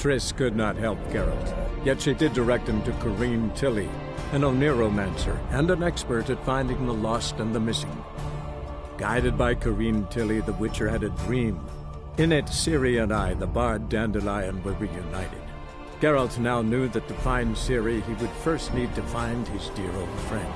Triss could not help Geralt, yet she did direct him to Corrine Tilly, an Oniromancer and an expert at finding the lost and the missing. Guided by Corrine Tilly, the Witcher had a dream. In it, Ciri and I, the bard Dandelion, were reunited. Geralt now knew that to find Ciri, he would first need to find his dear old friend.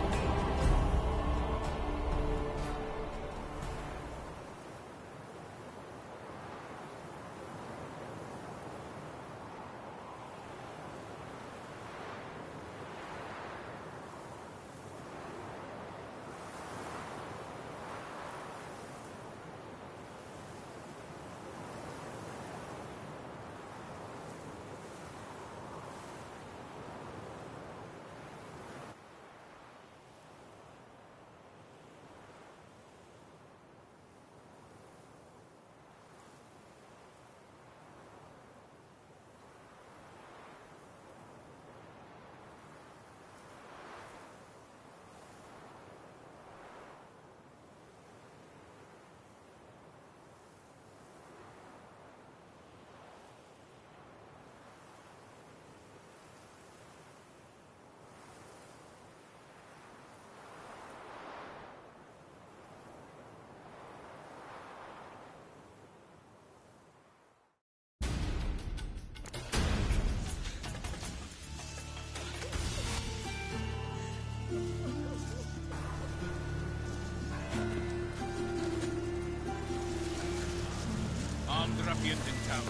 In town.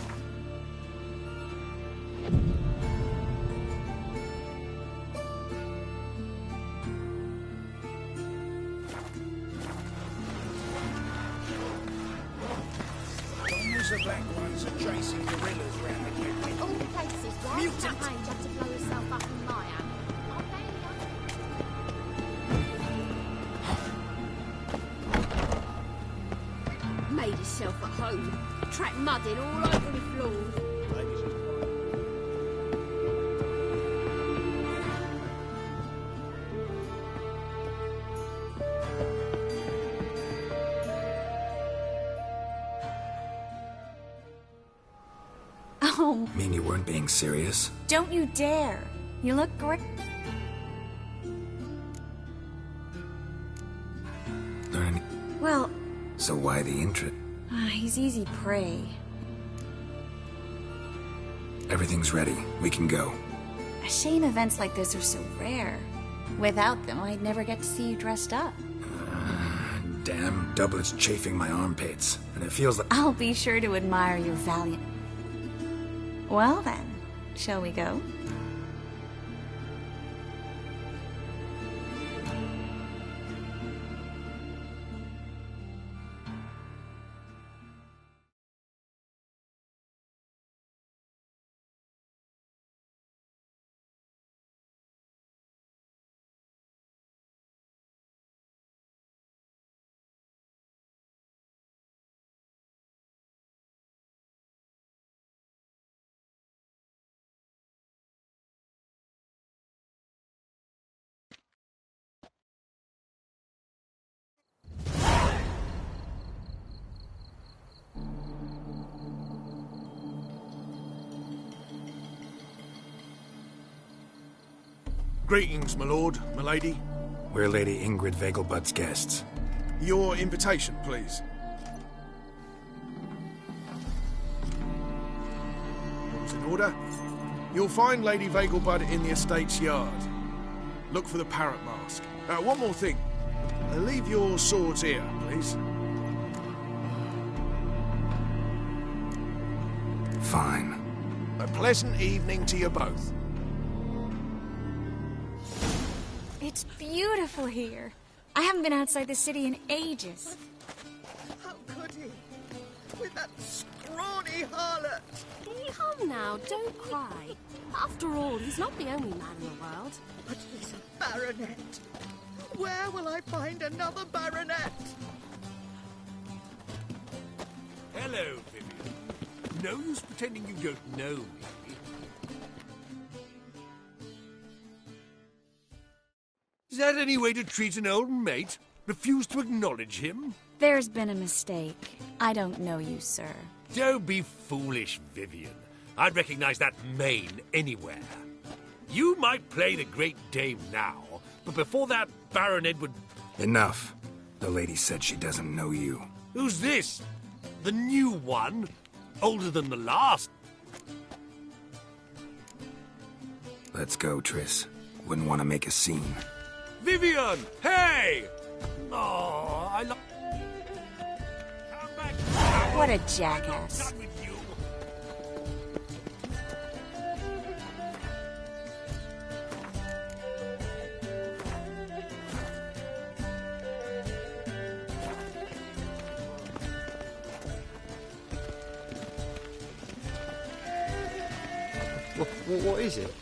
Almost the black ones are chasing gorillas around the country. All cases, why Mutant. that mage had to blow herself up in my hand? Made herself at home. Track mudding all over the floors. Oh, Mean you weren't being serious? don't you dare. You look great. Learn. Well, So why the interest? he's easy prey. Everything's ready. We can go. A shame events like this are so rare. Without them, I'd never get to see you dressed up. Damn, doublets chafing my armpits. And it feels like... I'll be sure to admire your valiant... Well then, shall we go? Greetings, my lord, my lady. We're Lady Ingrid Vegelbud's guests. Your invitation, please. All's in order. You'll find Lady Vegelbud in the estate's yard. Look for the parrot mask. One more thing. Leave your swords here, please. Fine. A pleasant evening to you both. It's beautiful here. I haven't been outside the city in ages. How could he? With that scrawny harlot! Come now, don't cry. After all, he's not the only man in the world. But he's a baronet. Where will I find another baronet? Hello, Vivian. No use pretending you don't know me. Is that any way to treat an old mate? Refuse to acknowledge him? There's been a mistake. I don't know you, sir. Don't be foolish, Vivian. I'd recognize that mane anywhere. You might play the Great Dame now, but before that, Baron Edward... Enough. The lady said she doesn't know you. Who's this? The new one? Older than the last? Let's go, Triss. Wouldn't want to make a scene. Vivian! Hey! Oh, I love... Come back! What a jackass. Done with you. What is it?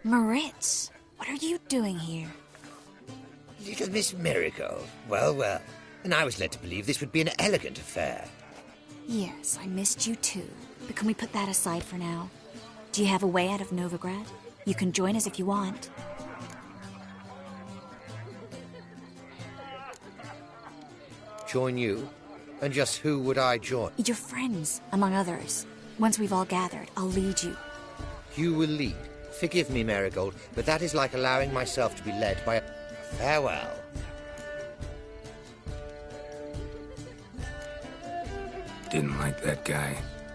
Moritz, what are you doing here? Little Miss Miracle. Well, well. And I was led to believe this would be an elegant affair. Yes, I missed you too. But can we put that aside for now? Do you have a way out of Novigrad? You can join us if you want. Join you? And just who would I join? Your friends, among others. Once we've all gathered, I'll lead you. You will lead. Forgive me, Marigold, but that is like allowing myself to be led by a... Farewell. Didn't like that guy.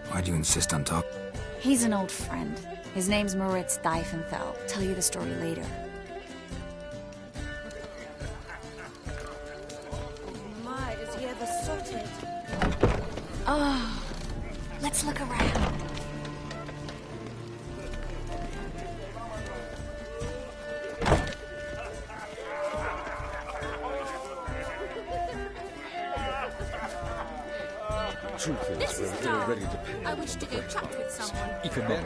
Why'd you insist on talking? He's an old friend. His name's Moritz Diefenfeld. Tell you the story later. My, does he ever sotted? Oh, let's look around. This is dark. I wish to go chat with someone.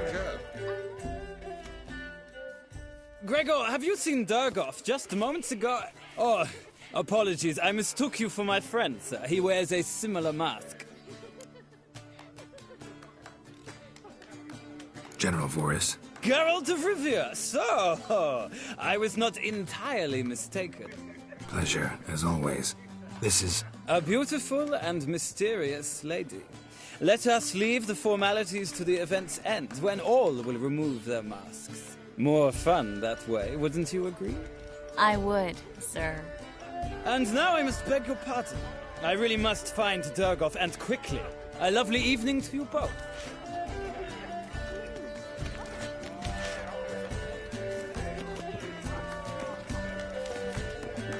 Gregor, have you seen Durgoff just moments ago? Oh, apologies. I mistook you for my friend, sir. He wears a similar mask. General Voris. Geralt of Rivia. So, I was not entirely mistaken. Pleasure, as always. This is... A beautiful and mysterious lady. Let us leave the formalities to the event's end, when all will remove their masks. More fun that way, wouldn't you agree? I would, sir. And now I must beg your pardon. I really must find Durgoff, and quickly. A lovely evening to you both.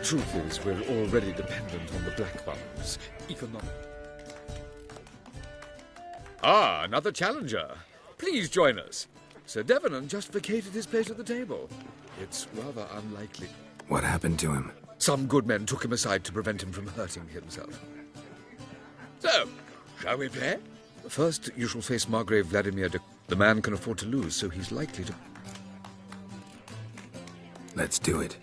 Truth is, we're already dependent on the black ones. Economic. Ah, another challenger. Please join us. Sir Devenant just vacated his place at the table. It's rather unlikely. What happened to him? Some good men took him aside to prevent him from hurting himself. So, shall we play? First, you shall face Margrave Vladimir de... The man can afford to lose, so he's likely to... Let's do it.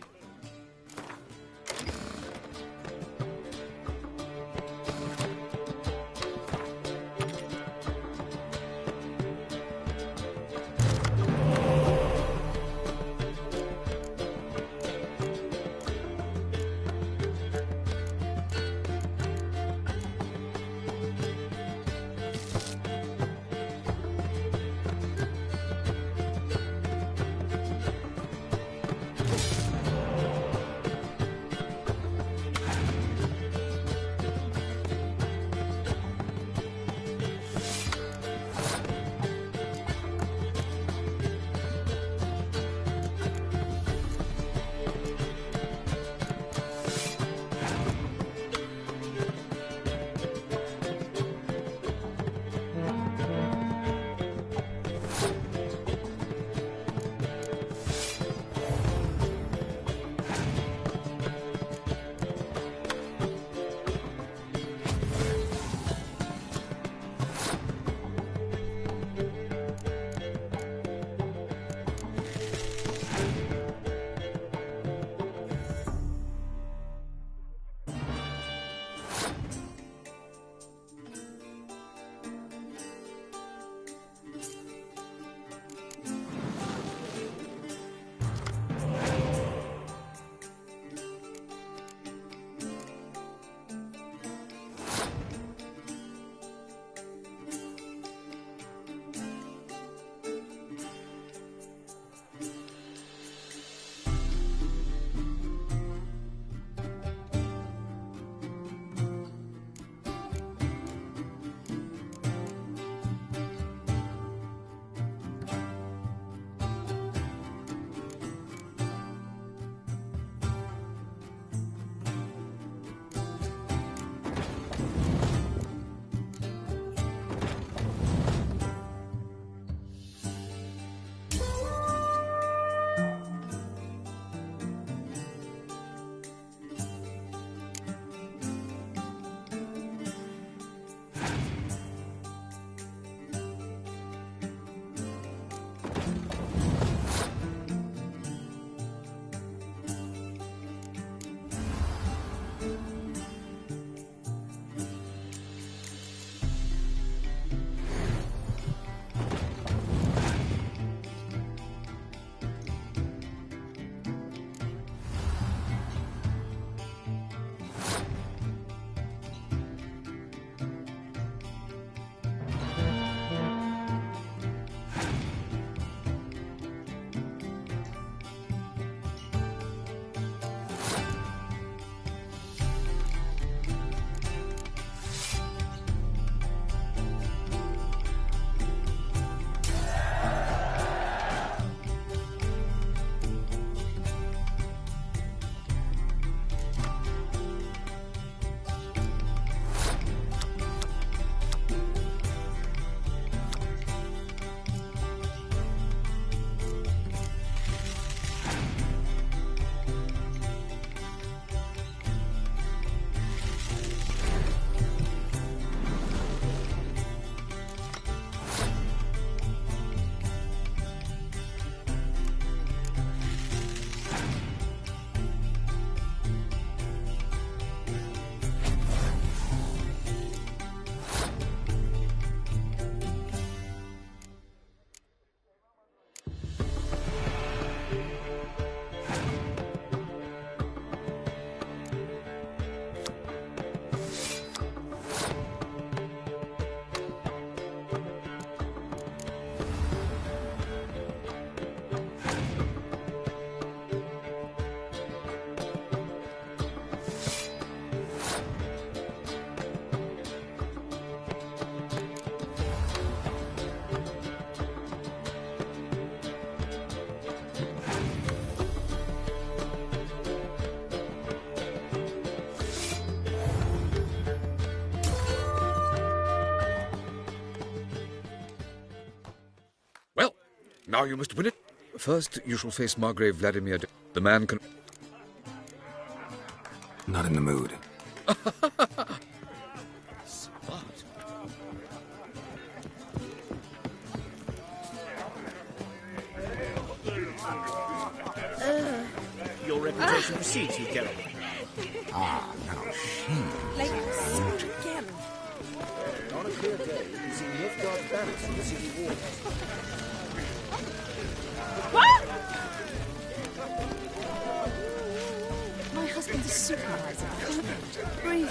Now you must win it. First, you shall face Margrave Vladimir. The man can... Not in the mood. Smart. Your reputation precedes you, Geralt. Ah, now she... Again. On a clear day, you can see Nilfgaard's banners from the city walls. My husband's a supervisor. I can't breathe.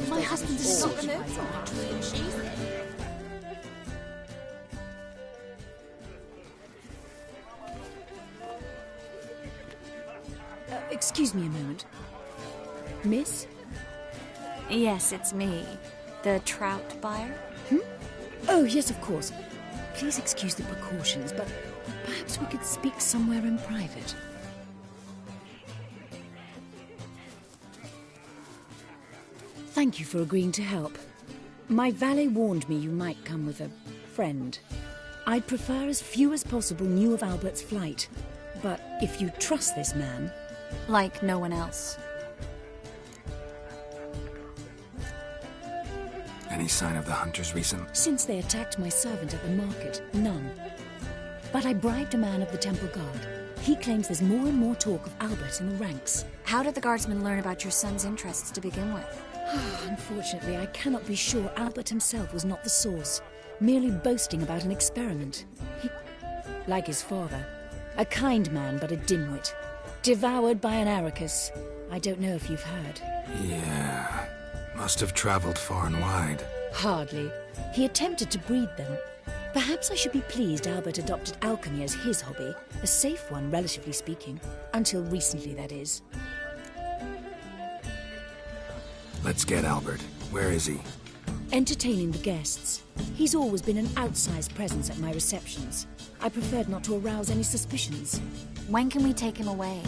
My husband's a supervisor. Excuse me a moment. Miss? Yes, it's me. The trout buyer? Oh, yes, of course. Please excuse the precautions, but perhaps we could speak somewhere in private. Thank you for agreeing to help. My valet warned me you might come with a friend. I'd prefer as few as possible knew of Albert's flight. But if you trust this man... Like no one else. Any sign of the hunters recent? Since they attacked my servant at the market, none. But I bribed a man of the Temple Guard. He claims there's more and more talk of Albert in the ranks. How did the guardsmen learn about your son's interests to begin with? Unfortunately, I cannot be sure Albert himself was not the source, merely boasting about an experiment. He, like his father, a kind man but a dimwit, devoured by an RiRaROCKUS. I don't know if you've heard. Yeah, must have traveled far and wide. Hardly. He attempted to breed them. Perhaps I should be pleased Albert adopted alchemy as his hobby, a safe one, relatively speaking. Until recently, that is. Let's get Albert. Where is he? Entertaining the guests. He's always been an outsized presence at my receptions. I preferred not to arouse any suspicions. When can we take him away?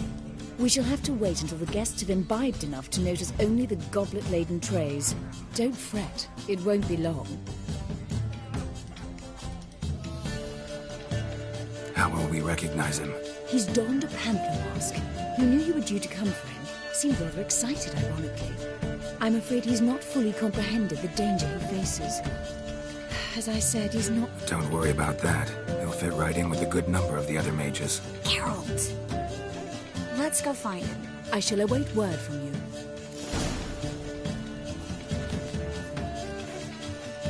We shall have to wait until the guests have imbibed enough to notice only the goblet-laden trays. Don't fret, it won't be long. How will we recognize him? He's donned a panther mask. You knew you were due to come for him. Seemed rather excited, ironically. I'm afraid he's not fully comprehended the danger he faces. As I said, he's not... Don't worry about that. He'll fit right in with a good number of the other mages. Geralt! Let's go find him. I shall await word from you.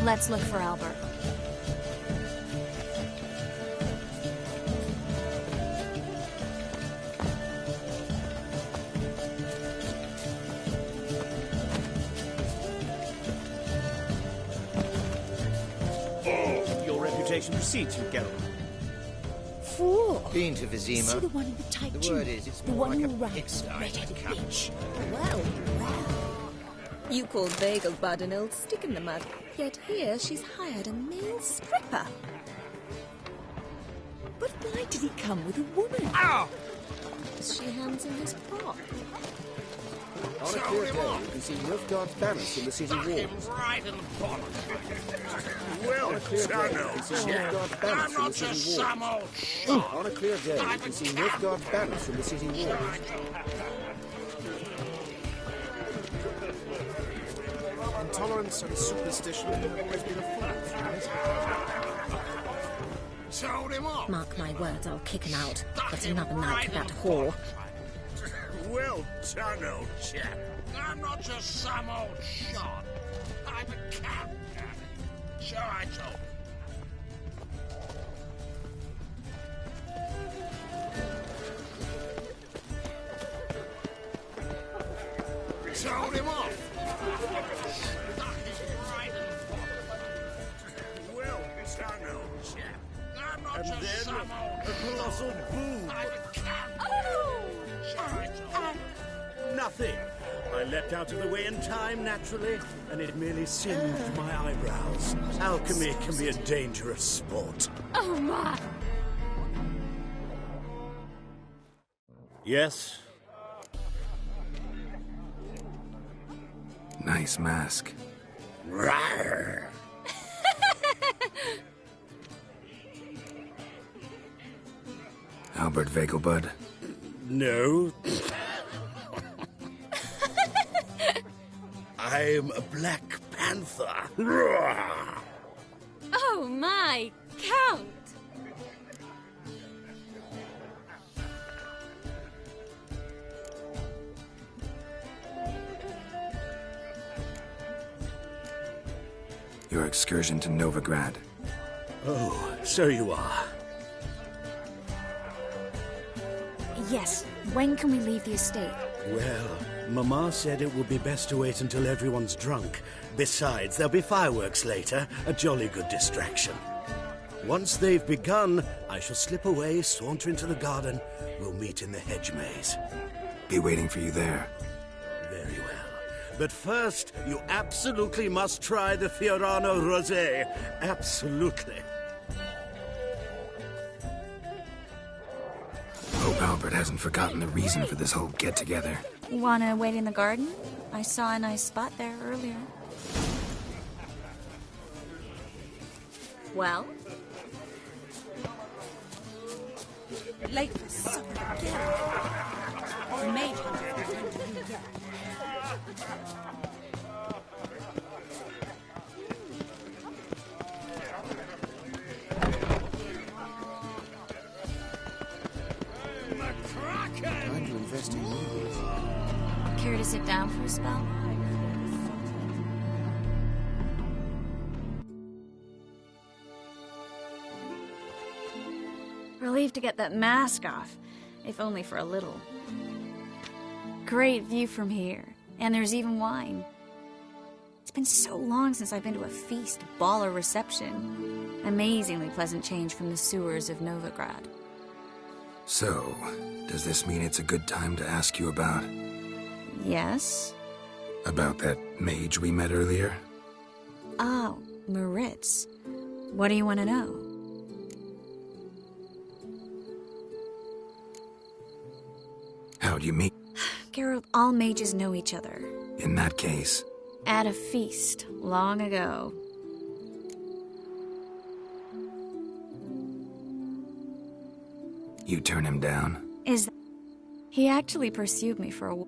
Let's look for Albert. Your reputation precedes you, Geralt. Four. Been to Vizima. See the one in the tight The tunic? word is, it's the more one like who a rides the pigsty red-headed than a bitch. Well, you called Vegelbud an old stick in the mud, yet here she's hired a male stripper. But why did he come with a woman? Ow! She hands him his prop. On a clear day, you can see Nilfgaard's banners from the city walls. Right in the bottom. On a clear day, you can see Nilfgaard's banners from the city walls. On a clear day, you can see Nilfgaard's banners from the city walls. Intolerance and superstition have always been a fault, right? Sold him off. Mark my words, I'll kick him out. That's another night for that whore. Well done, old chap. I'm not just some old shot. I'm a cat. So I told. Sold him off. Well done, old chap. I'm not just some old Colossal boom! I'm a cat. So I told. Nothing. I leapt out of the way in time, naturally, and it merely singed my eyebrows. Alchemy can be a dangerous sport. Oh, my! Yes? Nice mask. Rawr. Albert Vegelbud? No. I'm a Black Panther. Oh my, Count! Your excursion to Novigrad. Oh, so you are. Yes, when can we leave the estate? Well, Mama said it would be best to wait until everyone's drunk. Besides, there'll be fireworks later, a jolly good distraction. Once they've begun, I shall slip away, saunter into the garden. We'll meet in the hedge maze. Be waiting for you there. Very well. But first, you absolutely must try the Fiorano Rosé. Absolutely. Hope Albert hasn't forgotten the reason for this whole get-together. Wanna wait in the garden? I saw a nice spot there earlier. Well? Late for supper again. Made him Time to invest in movies. Care to sit down for a spell? Relieved to get that mask off, if only for a little. Great view from here, and there's even wine. It's been so long since I've been to a feast, ball, or reception. Amazingly pleasant change from the sewers of Novigrad. So, does this mean it's a good time to ask you about... Yes? About that mage we met earlier? Oh, Moritz. What do you want to know? How'd you meet? Geralt, all mages know each other. In that case... At a feast, long ago. You turn him down? He actually pursued me for a while.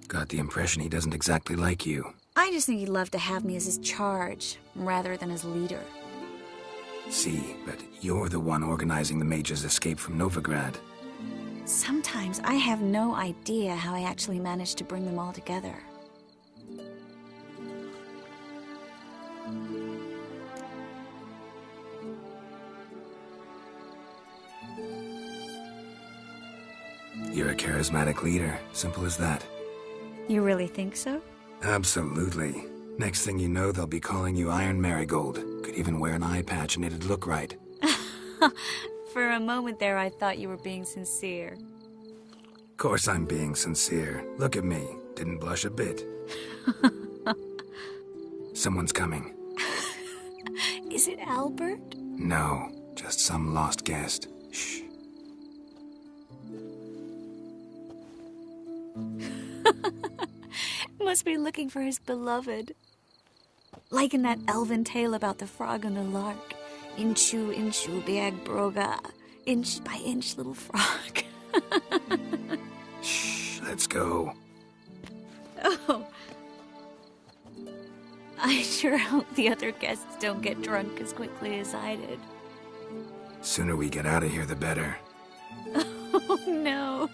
Got the impression he doesn't exactly like you. I just think he'd love to have me as his charge, rather than as leader. See, but you're the one organizing the mage's escape from Novigrad. Sometimes I have no idea how I actually managed to bring them all together. You're a charismatic leader. Simple as that. You really think so? Absolutely. Next thing you know, they'll be calling you Iron Marigold. Could even wear an eye patch and it'd look right. For a moment there, I thought you were being sincere. Of course I'm being sincere. Look at me. Didn't blush a bit. Someone's coming. Is it Albert? No, just some lost guest. Shh. Must be looking for his beloved. Like in that elven tale about the frog and the lark. Inchu, inchu, biag broga. Inch by inch, little frog. Shh, let's go. Oh. I sure hope the other guests don't get drunk as quickly as I did. Sooner we get out of here, the better. Oh, no.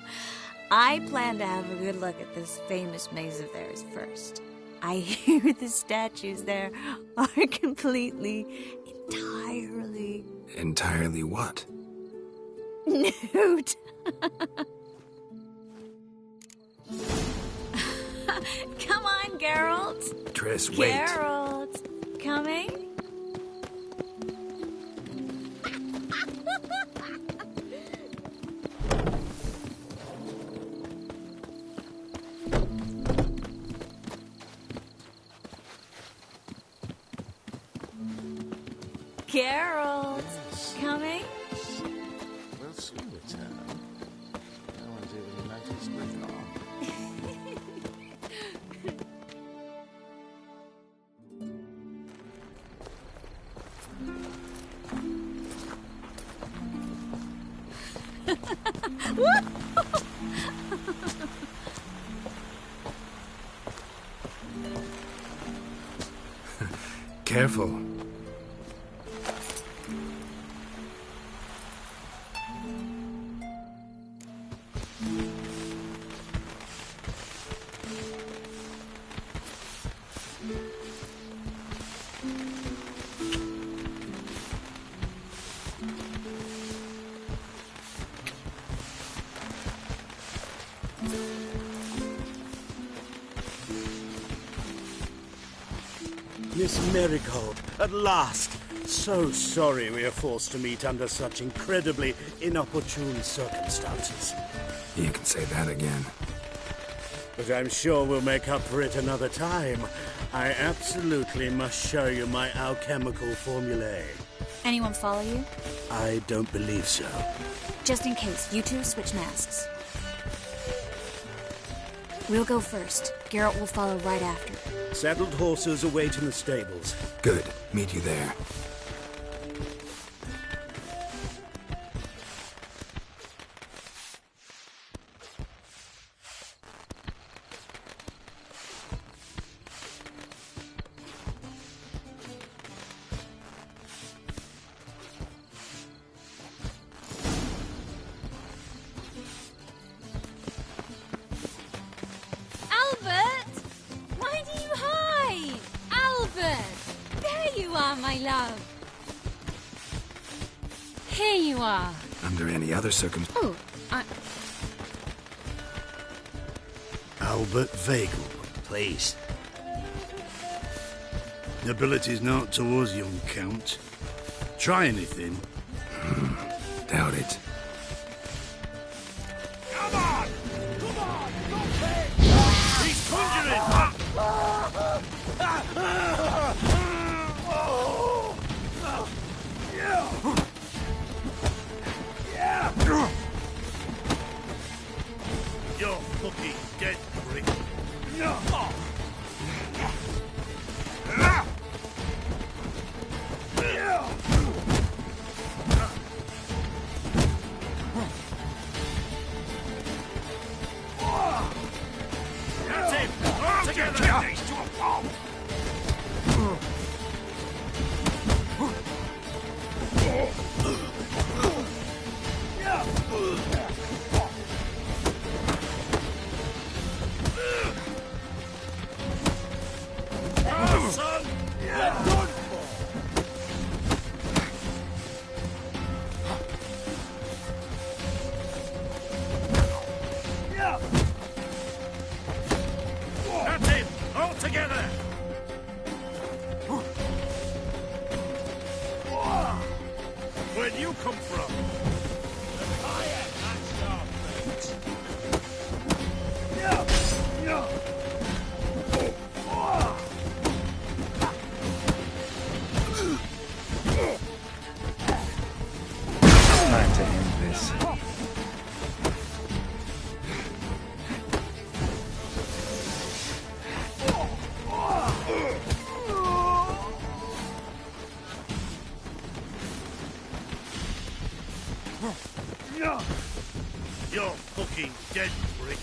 I plan to have a good look at this famous maze of theirs first. I hear the statues there are completely, entirely... Entirely what? Nude. Come on, Geralt. Triss, wait. Geralt, coming? Geralt, coming? We'll soon return. No one's even noticed we're gone. Careful. Miss Marigold, at last! So sorry we are forced to meet under such incredibly inopportune circumstances. You can say that again. But I'm sure we'll make up for it another time. I absolutely must show you my alchemical formulae. Anyone follow you? I don't believe so. Just in case, you two switch masks. We'll go first. Geralt will follow right after. Saddled horses await in the stables. Good. Meet you there. Under any other circumstances. Albert Vagel, please. Nobility's not towards young Count. Try anything. Doubt it. Come on! Come on! Don't pay! He's conjuring! You're fucking dead, prick. No! That's it! All together! These to a pulp! Son! You're done for! That's it! All together! Where'd you come from? The fire! That's your fate! Time to end this. You're fucking dead, prick.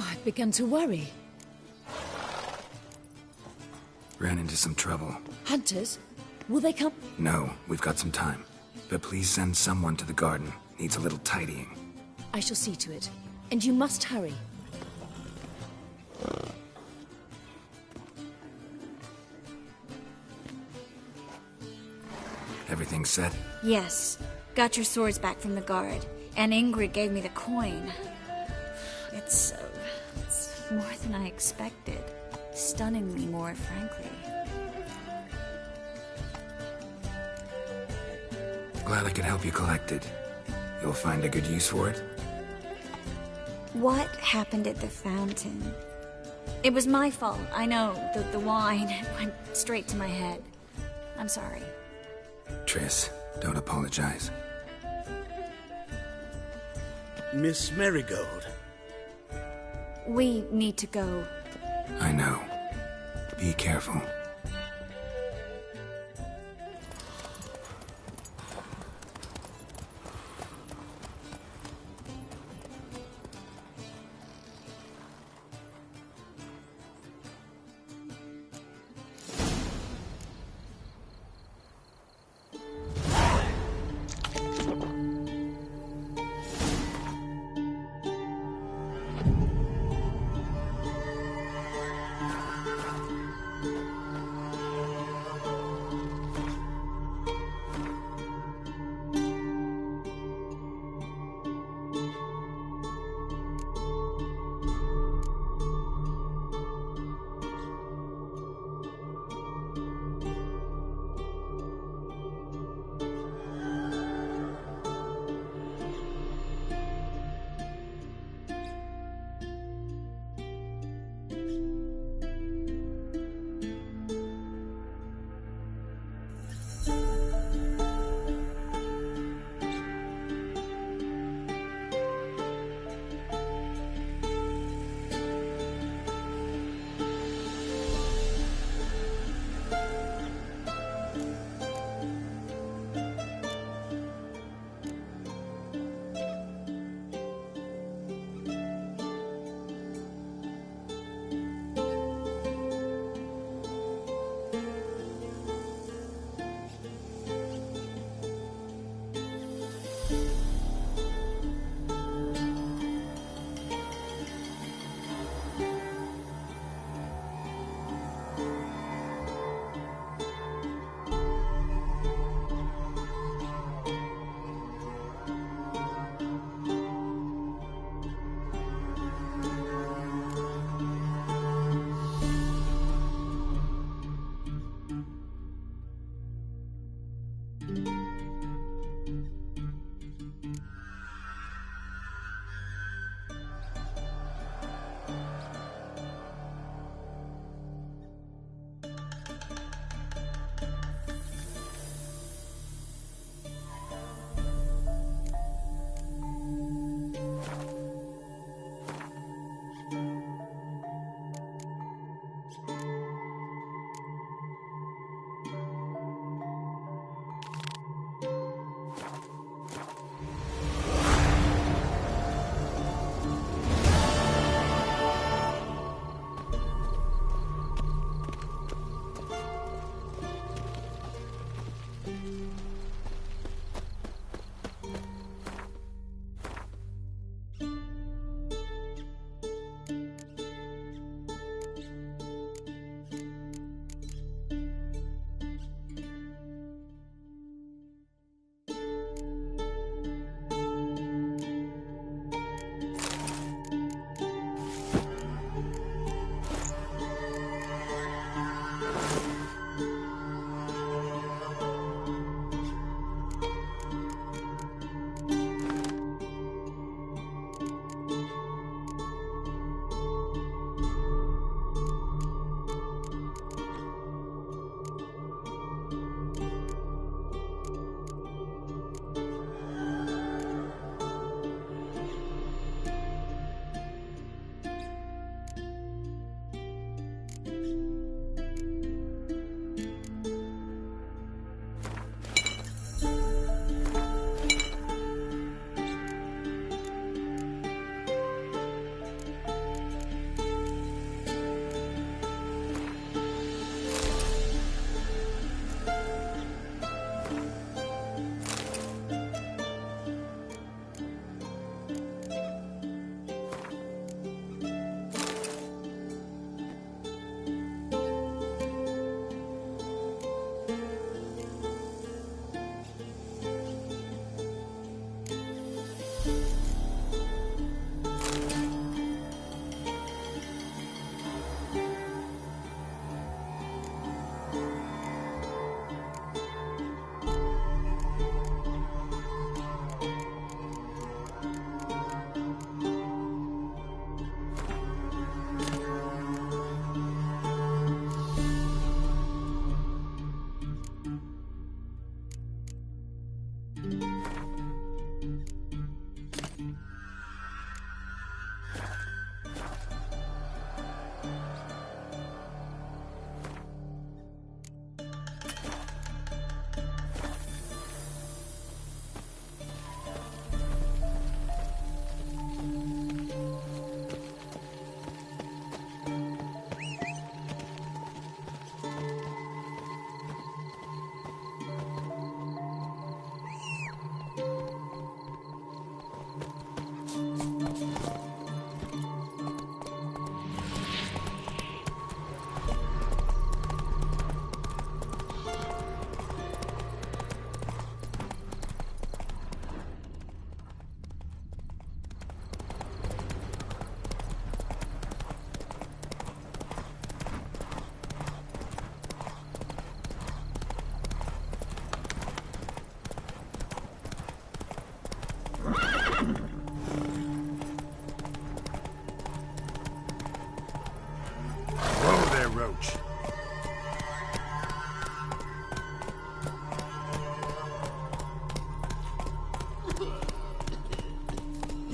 Oh, I've begun to worry. Ran into some trouble. Hunters? Will they come? No, we've got some time. But please send someone to the garden. Needs a little tidying. I shall see to it. And you must hurry. Everything set? Yes. Got your swords back from the guard. And Ingrid gave me the coin. It's more than I expected. Stunningly more, frankly. Glad I could help you collect it. You'll find a good use for it? What happened at the fountain? It was my fault. I know. The wine went straight to my head. I'm sorry. Triss, don't apologize. Miss Marigold. We need to go. I know. Be careful.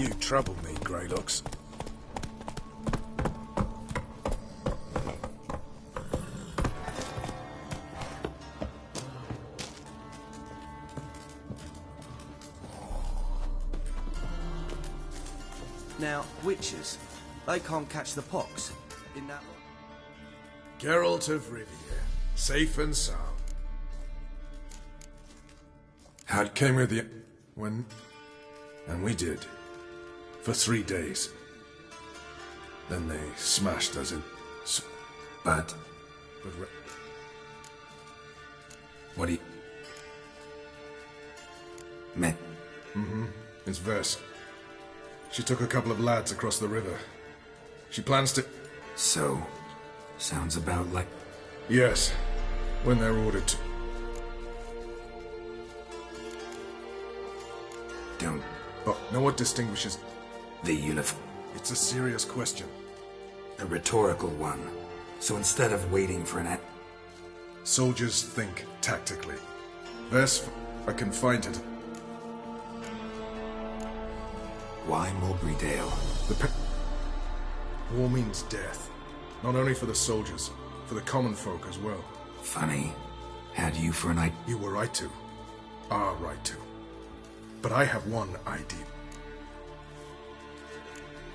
You trouble me, Greylocks. Now, witches, they can't catch the pox. In that... Geralt of Rivia, safe and sound. How came with you? When? And we did. For 3 days. Then they smashed us in... But what do you... Me? Mm-hmm. It's Vers. She took a couple of lads across the river. She plans to... So, sounds about like... Yes, when they're ordered to. Don't... Oh, know what distinguishes... The uniform? It's a serious question. A rhetorical one. So instead of waiting for an... Soldiers think tactically. Vers... I can find it. Why Mulberry Dale? War means death. Not only for the soldiers, for the common folk as well. Funny. Had you for an idea? You were right to. Are right to. But I have one idea.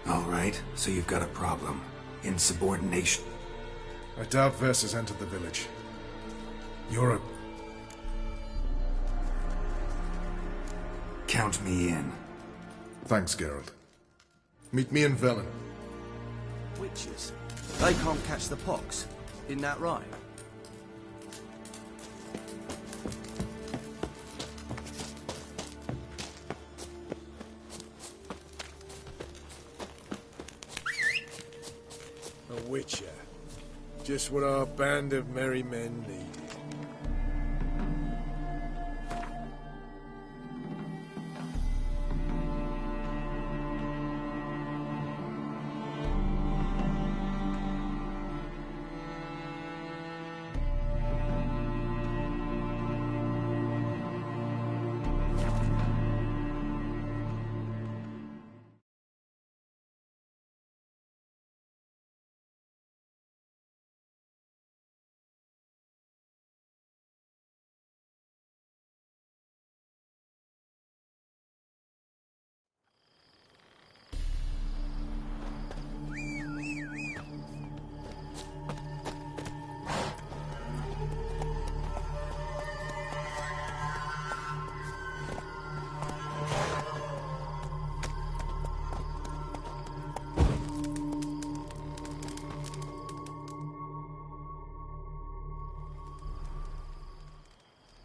All right, so you've got a problem. Insubordination. I doubt Vers has entered the village. You're a... Count me in. Thanks, Geralt. Meet me in Velzen. Witches, they can't catch the pox. Isn't that right? A witcher. Just what our band of merry men needed.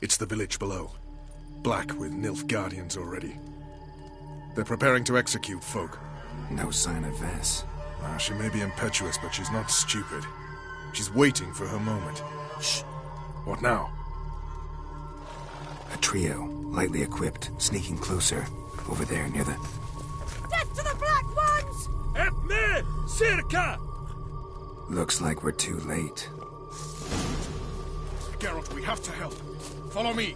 It's the village below. Black with Nilf guardians already. They're preparing to execute folk. No sign of Vess. She may be impetuous, but she's not stupid. She's waiting for her moment. Shh. What now? A trio, lightly equipped, sneaking closer. Over there, near the... Death to the Black Ones! Help me! Circa! Looks like we're too late. Geralt, we have to help. Follow me.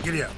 Giddy up.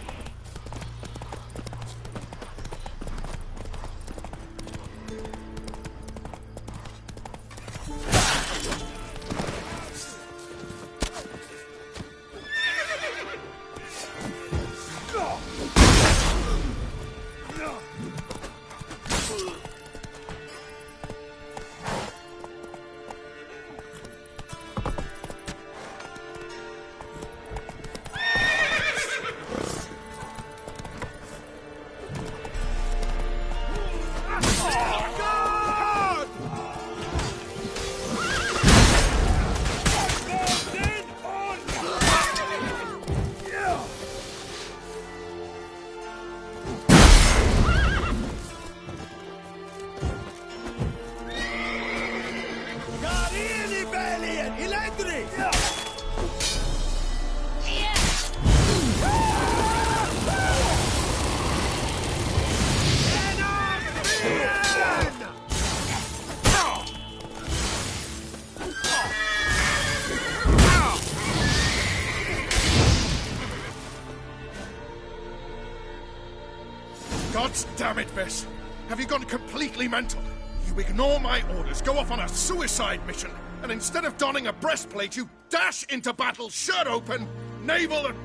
gods damn it, Vess! Have you gone completely mental? You ignore my orders, go off on a suicide mission, and instead of donning a breastplate, you dash into battle, shirt open, navel and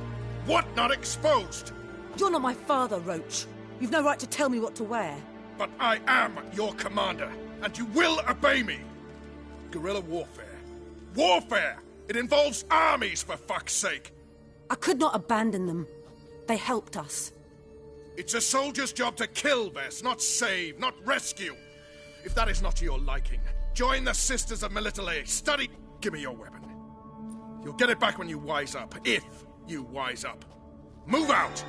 whatnot exposed! You're not my father, Roach. You've no right to tell me what to wear. But I am your commander, and you will obey me! Guerrilla warfare. Warfare! It involves armies, for fuck's sake! I could not abandon them. They helped us. It's a soldier's job to kill, Vess, not save, not rescue. If that is not to your liking, join the Sisters of Militale. Study... Give me your weapon. You'll get it back when you wise up, if you wise up. Move out!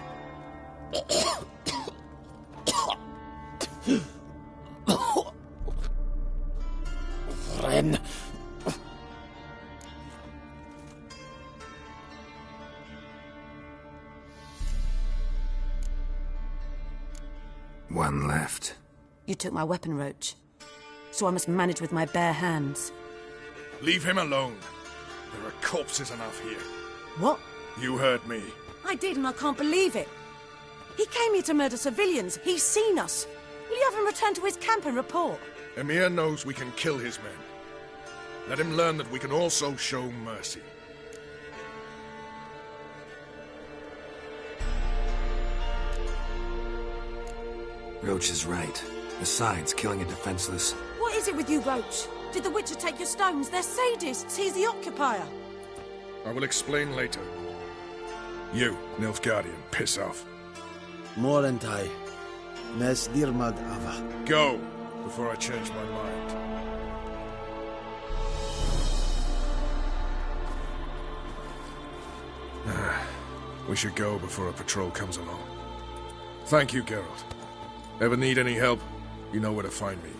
Ren. One left. You took my weapon, Roach. So I must manage with my bare hands. Leave him alone. There are corpses enough here. What? You heard me. I did, and I can't believe it. He came here to murder civilians. He's seen us. Will you have him return to his camp and report? Emir knows we can kill his men. Let him learn that we can also show mercy. Roach is right. Besides, killing a defenseless... What is it with you, Roach? Did the Witcher take your stones? They're sadists. He's the occupier. I will explain later. You, Nilfgaardian, piss off. Morentai. Nes dirmad ava. Go, before I change my mind. We should go before a patrol comes along. Thank you, Geralt. Ever need any help, you know where to find me.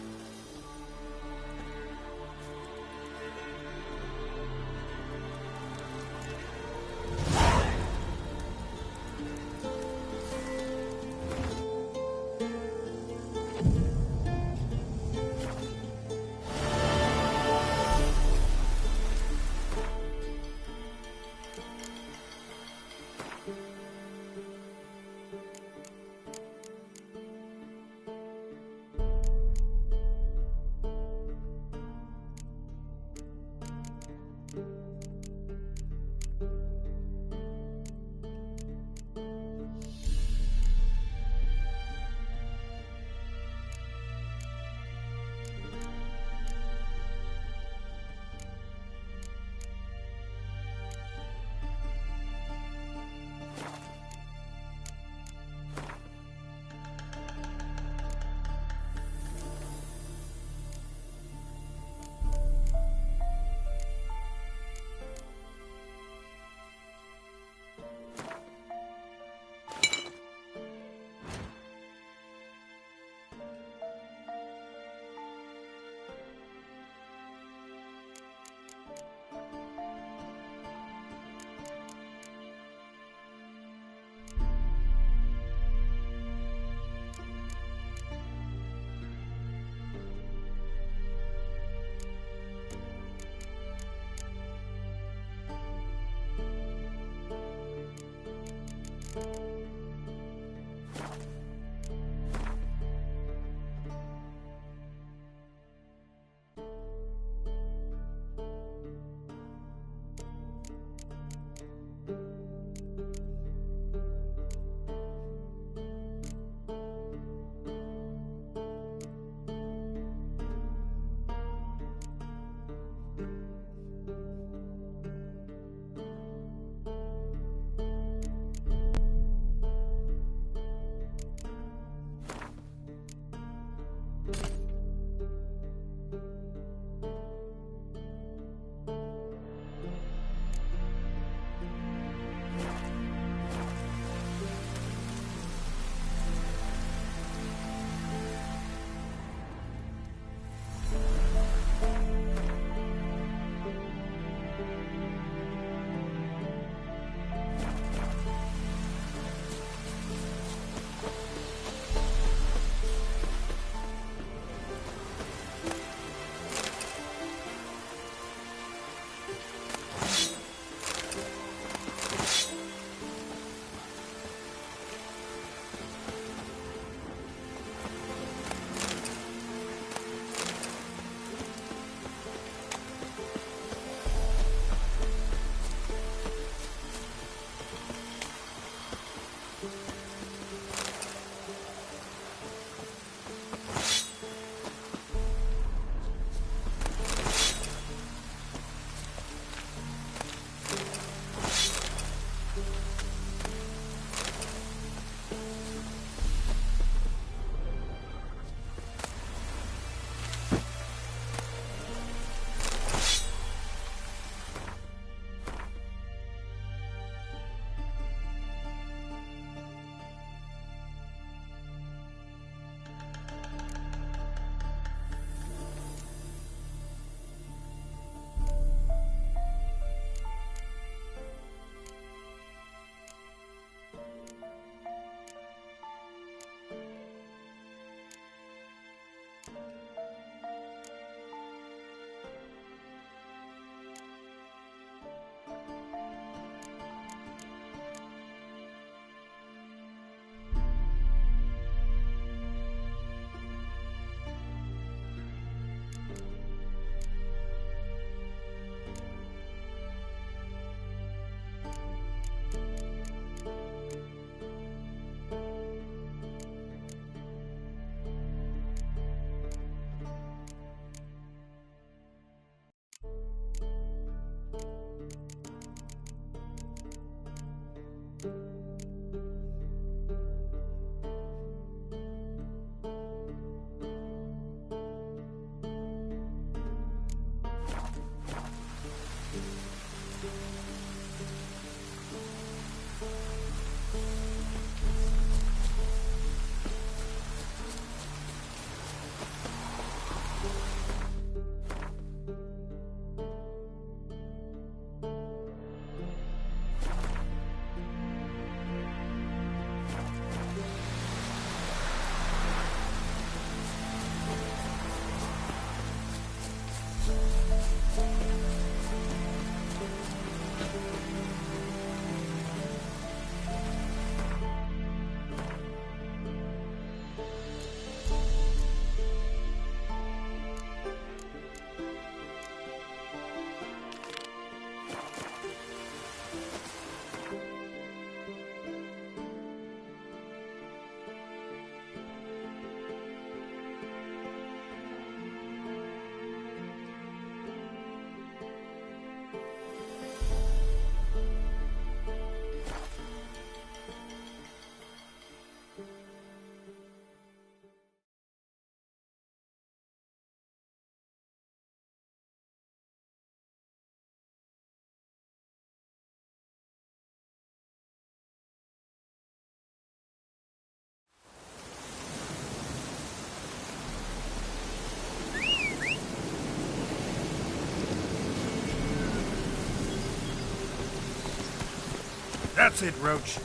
That's it, Roach.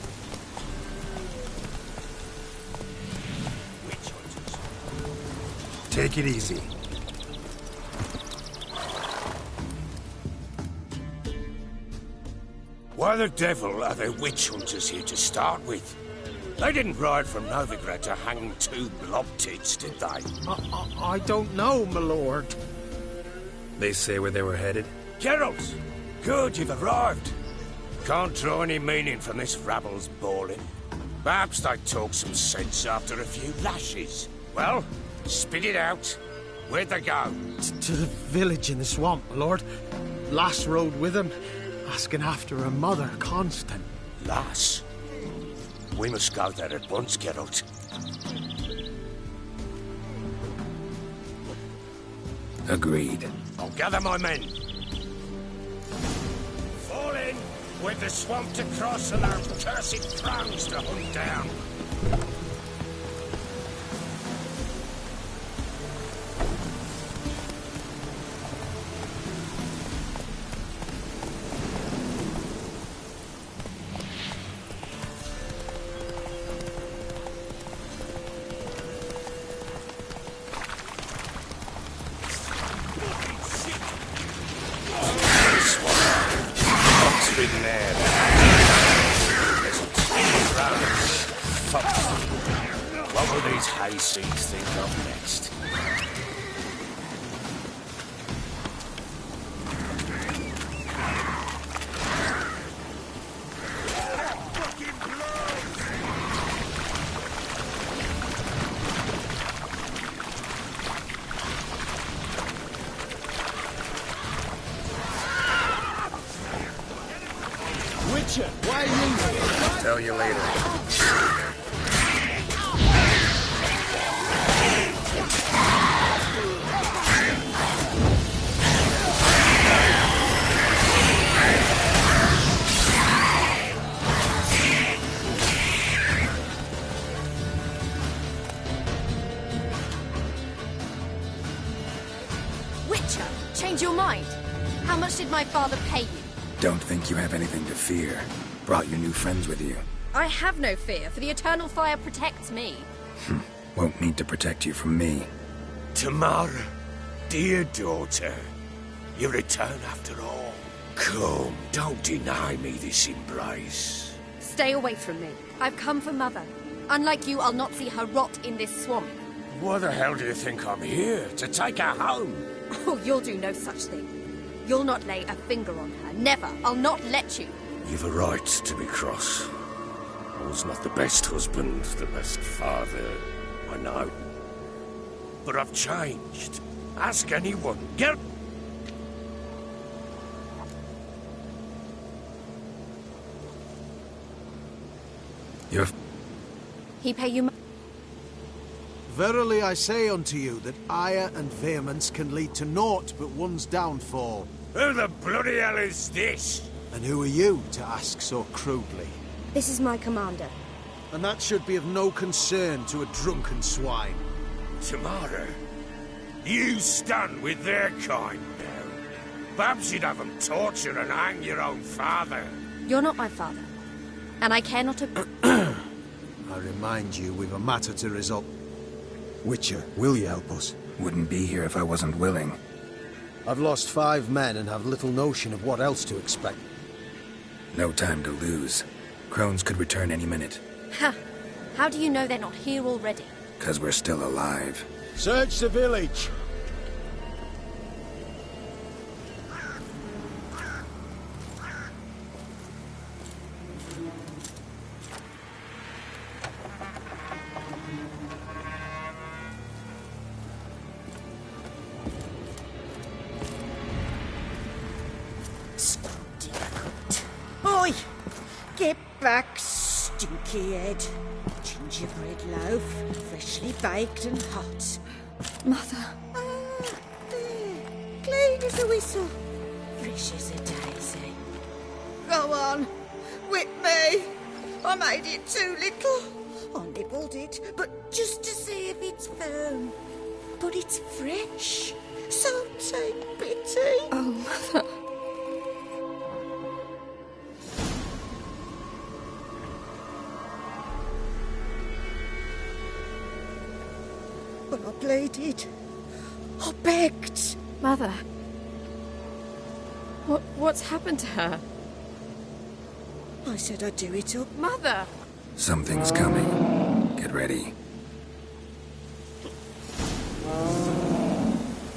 Witch hunters. Take it easy. Why the devil are there witch hunters here to start with? They didn't ride from Novigrad to hang two blob tits, did they? I don't know, my lord. They say where they were headed? Geralt! Good, you've arrived. Can't draw any meaning from this rabble's bawling. Perhaps they talk some sense after a few lashes. Well, spit it out. Where'd they go? To the village in the swamp, my lord. Lass rode with him, asking after her mother, Constant. Lass? We must go there at once, Geralt. Agreed. I'll gather my men. Fall in! We've the swamp to cross and our cursed crowns to hunt down. What will these hayseeds think of next? Witcher, why are you here? Tell you later. Witcher, change your mind. How much did my father pay you? Don't think you have anything to fear. Brought your new friends with you. I have no fear, for the eternal fire protects me. Won't need to protect you from me. Tamara, dear daughter, you return after all. Come, don't deny me this embrace. Stay away from me. I've come for Mother. Unlike you, I'll not see her rot in this swamp. Why the hell do you think I'm here? To take her home? Oh, you'll do no such thing. You'll not lay a finger on her. Never. I'll not let you. You've a right to be cross. I was not the best husband, the best father, I know. But I've changed. Ask anyone. Get... You're... He pay you... Verily I say unto you that ire and vehemence can lead to naught but one's downfall. Who the bloody hell is this? And who are you to ask so crudely? This is my commander. And that should be of no concern to a drunken swine. Tamara, you stand with their kind now. Perhaps you'd have them torture and hang your own father. You're not my father. And I care not to... I remind you, we've a matter to resolve. Witcher, will you help us? Wouldn't be here if I wasn't willing. I've lost 5 men and have little notion of what else to expect. No time to lose. Crones could return any minute. Ha! How do you know they're not here already? 'Cause we're still alive. Search the village! Oi! Get back, stinky head. Gingerbread loaf, freshly baked and hot. Mother. Ah, there. Clean as a whistle. Fresh as a daisy. Go on. Whip me. I made it too little. I nibbled it, but just to see if it's firm. But it's fresh. So take pity. Oh, Mother. pleaded. I begged. Mother. What's happened to her? I said I'd do it up. Mother! Something's coming. Get ready.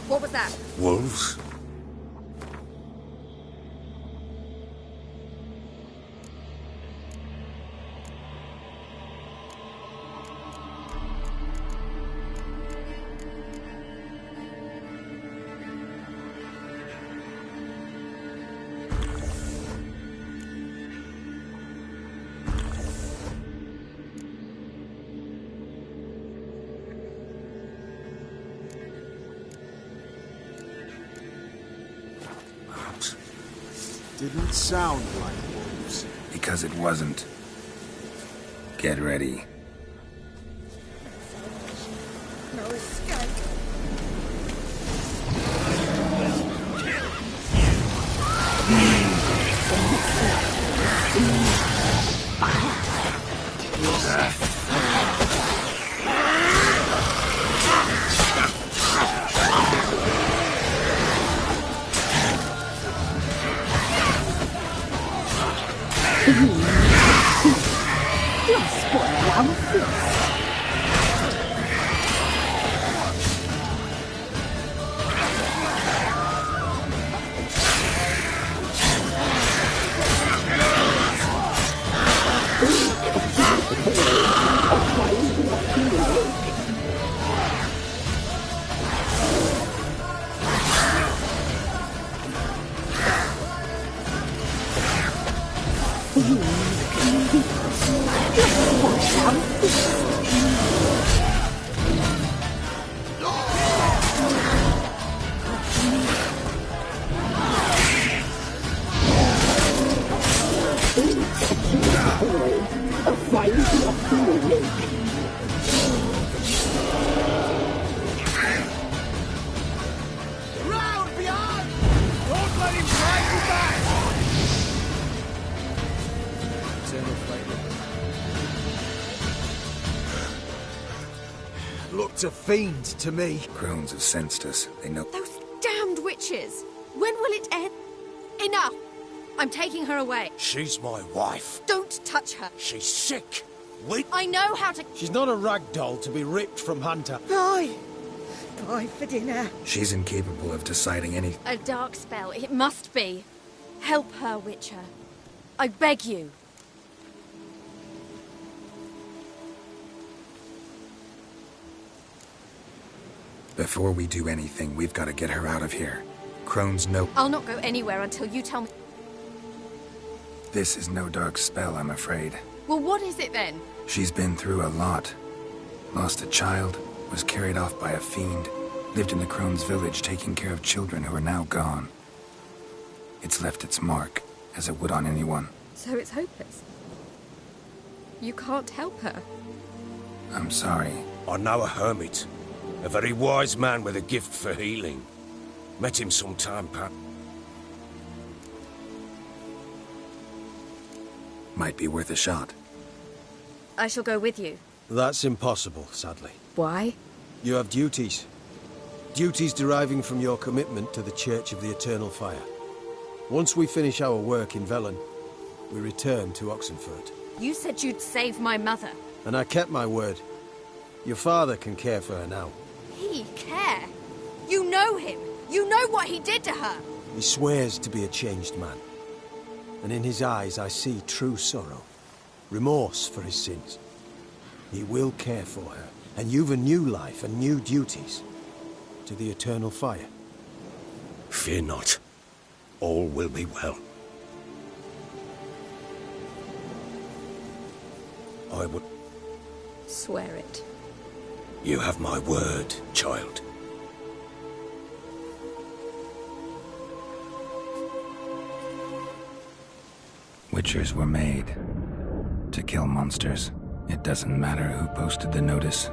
What was that? Wolves? Didn't sound like wolves. Because it wasn't. Get ready. No escape. Looked a fiend to me. Crones have sensed us. They know. Those damned witches! When will it end? Enough! I'm taking her away. She's my wife. Don't touch her. She's sick. I know how to... She's not a rag doll to be ripped from Hunter. Bye. Bye for dinner. She's incapable of deciding anything. A dark spell. It must be. Help her, Witcher. I beg you. Before we do anything, we've got to get her out of here. Crones know. I'll not go anywhere until you tell me... This is no dark spell, I'm afraid. Well, what is it then? She's been through a lot. Lost a child, was carried off by a fiend, lived in the Crones village taking care of children who are now gone. It's left its mark, as it would on anyone. So it's hopeless. You can't help her. I'm sorry. I know a hermit. A very wise man with a gift for healing. Met him some time back. Might be worth a shot. I shall go with you. That's impossible, sadly. Why? You have duties. Duties deriving from your commitment to the Church of the Eternal Fire. Once we finish our work in Velzen, we return to Oxenfurt. You said you'd save my mother. And I kept my word. Your father can care for her now. He care? You know him. You know what he did to her. He swears to be a changed man. And in his eyes I see true sorrow. Remorse for his sins. He will care for her. And you've a new life and new duties. To the Eternal Fire. Fear not. All will be well. I would... Swear it. You have my word, child. Witchers were made to kill monsters. It doesn't matter who posted the notice.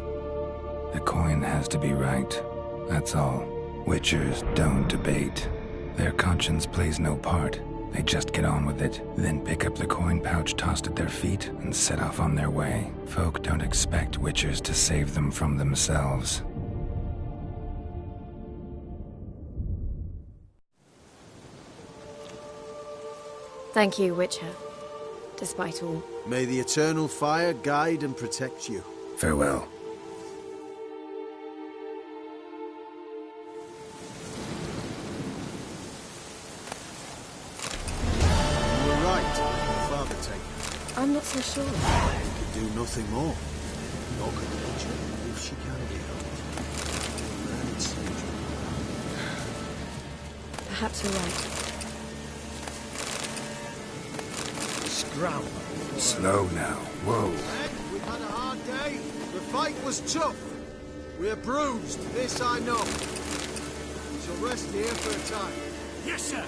The coin has to be right. That's all. Witchers don't debate. Their conscience plays no part. They just get on with it, then pick up the coin pouch tossed at their feet and set off on their way. Folk don't expect witchers to save them from themselves. Thank you, Witcher. Despite all. May the eternal fire guide and protect you. Farewell. You were right. Your father take her. I'm not so sure. He could do nothing more. Nor could the Witcher, if she can be helped. Man, it's safe. Perhaps you're right. Scram. Slow now. Whoa. We've had a hard day. The fight was tough. We're bruised, this I know. We shall rest here for a time. Yes, sir.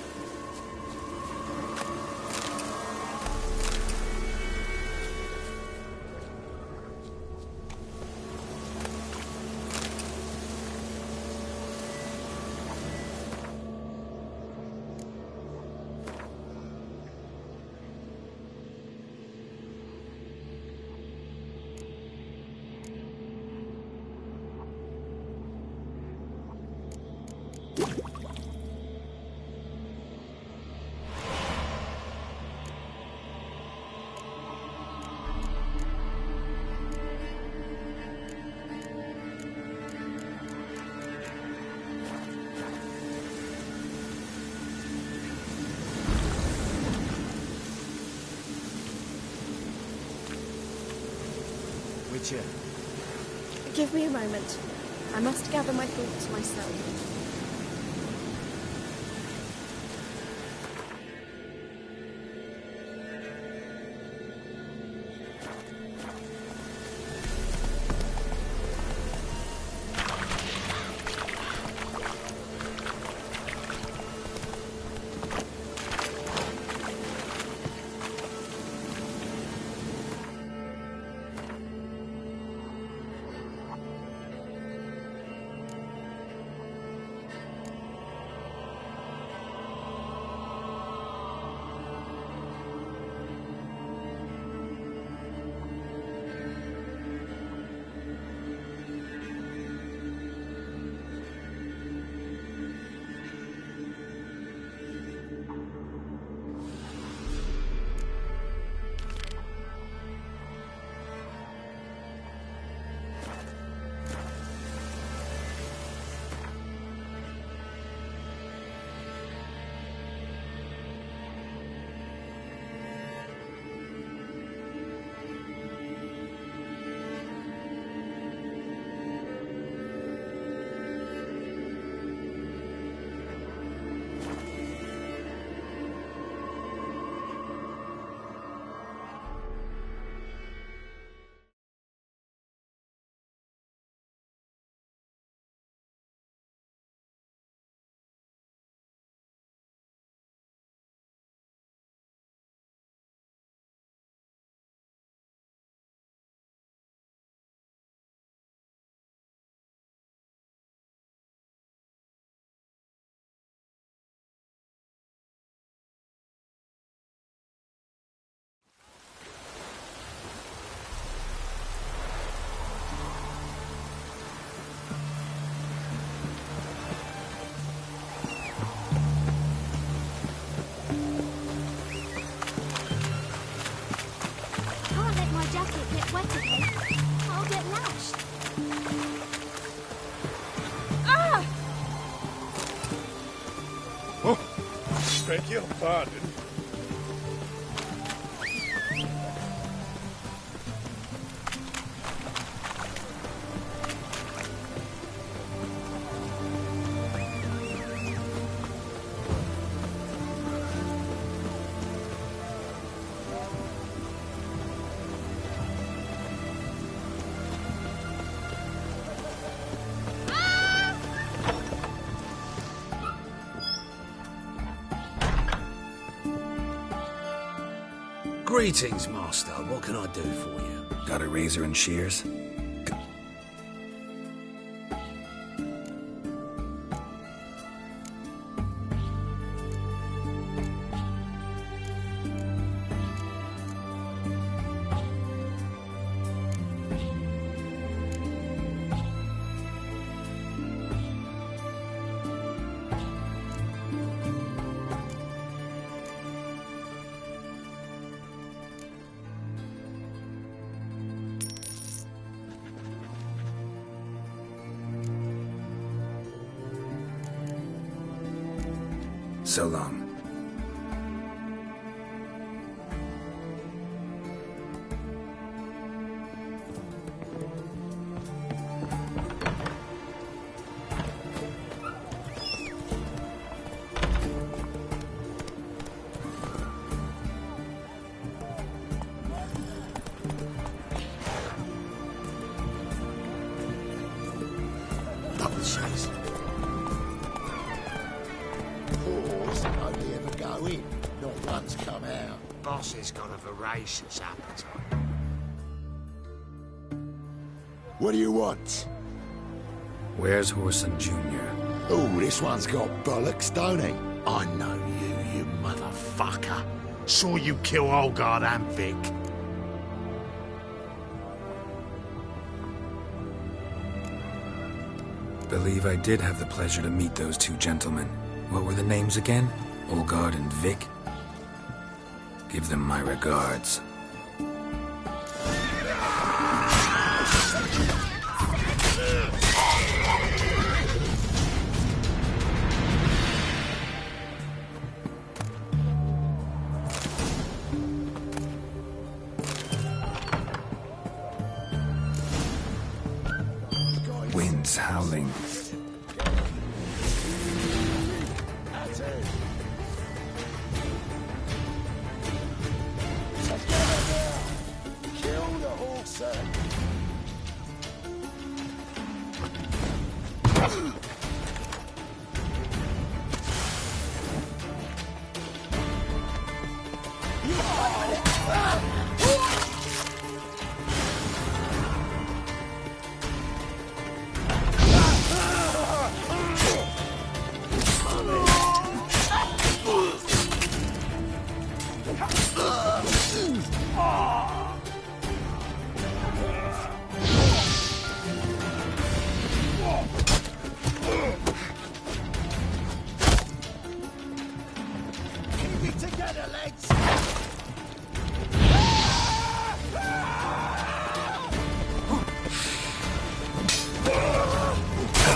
Witcher. Give me a moment. I must gather my thoughts myself. Beg your pardon. Greetings, Master. What can I do for you? Got a razor and shears? so long. Boss has got a voracious appetite. What do you want? Where's Holten Jr.? Oh, this one's got bollocks, don't he? I know you, you motherfucker. Saw you kill Olgard and Vic. Believe I did have the pleasure to meet those two gentlemen. What were the names again? Olgard and Vic? Give them my regards. Winds howling.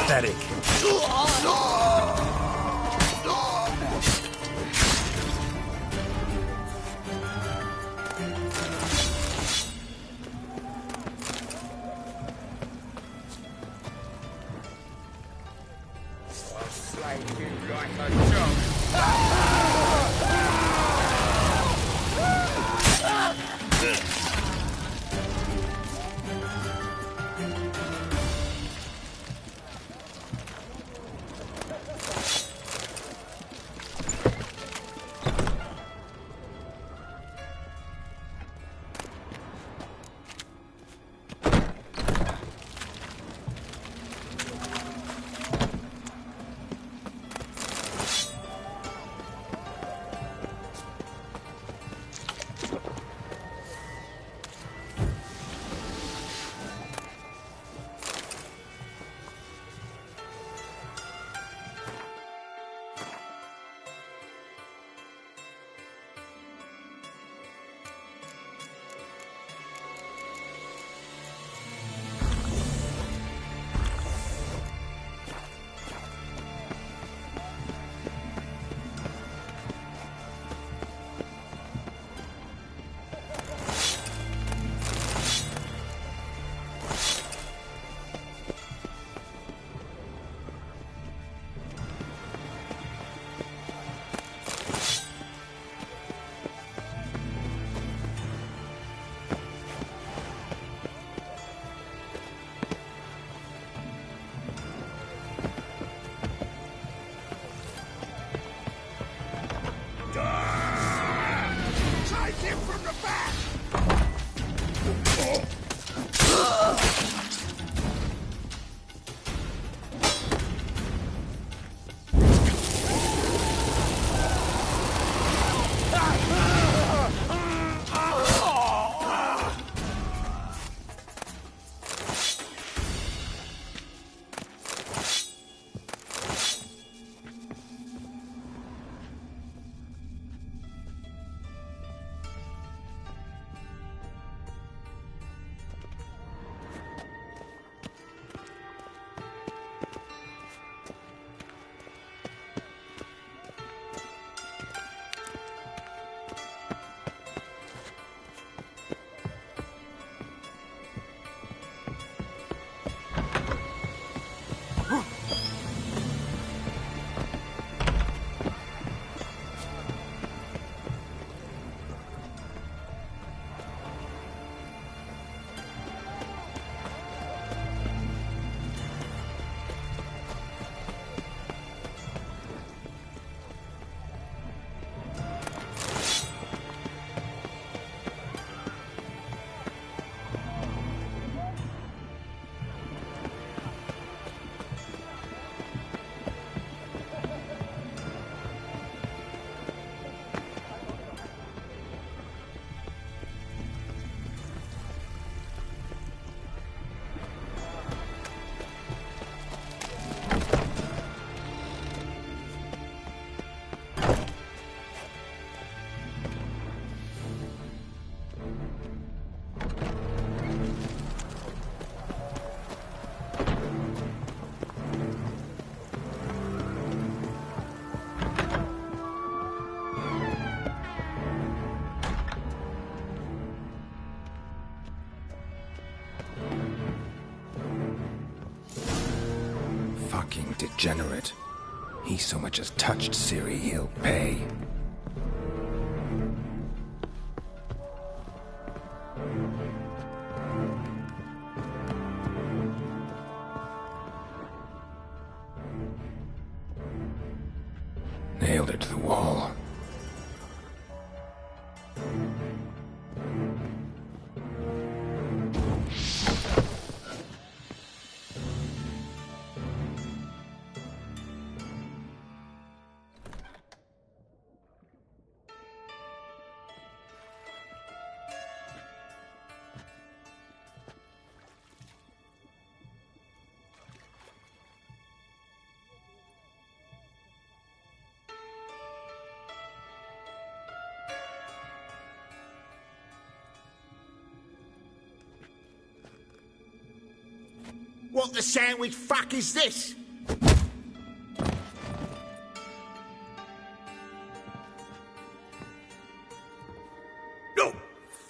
Pathetic. degenerate. He so much as touched Ciri, he'll pay. Nailed it to the wall. What the sandwich fuck is this? No,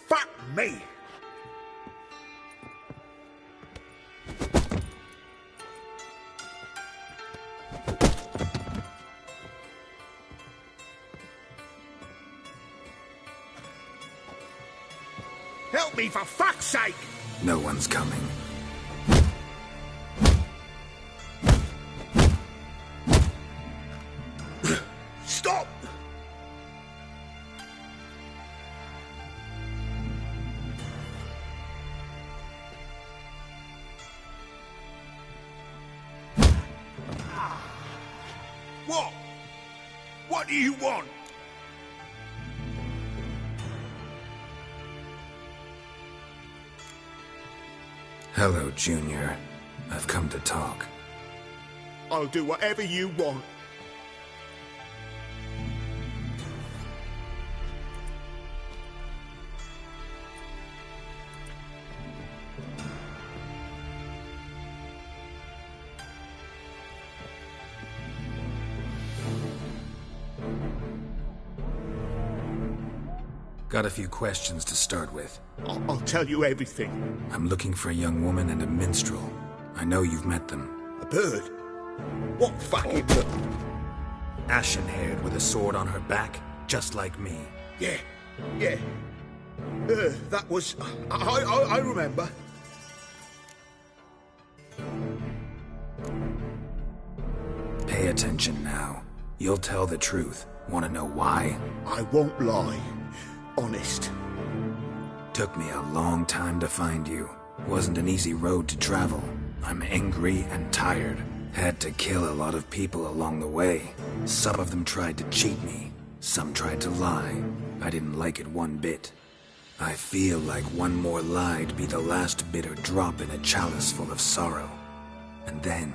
fuck me. Help me for fuck's sake! No one's coming. Stop! What? What do you want? Hello, Junior. I've come to talk. I'll do whatever you want. Got a few questions to start with. I'll tell you everything. I'm looking for a young woman and a minstrel. I know you've met them. A bird? What fucking bird? Ashen-haired with a sword on her back, just like me. Yeah. That was... I remember. Pay attention now. You'll tell the truth. Want to know why? I won't lie. Honest. Took me a long time to find you. Wasn't an easy road to travel. I'm angry and tired. Had to kill a lot of people along the way. Some of them tried to cheat me. Some tried to lie. I didn't like it one bit. I feel like one more lie'd be the last bitter drop in a chalice full of sorrow. And then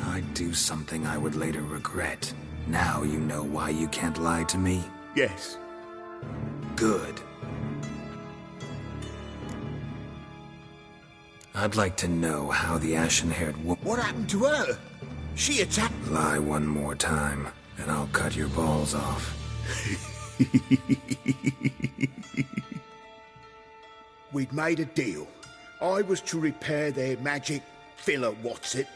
I'd do something I would later regret. Now you know why you can't lie to me? Yes. Good. I'd like to know how the ashen-haired woman... What happened to her? She attacked... Lie one more time, and I'll cut your balls off. We'd made a deal. I was to repair their magic filler, what's it?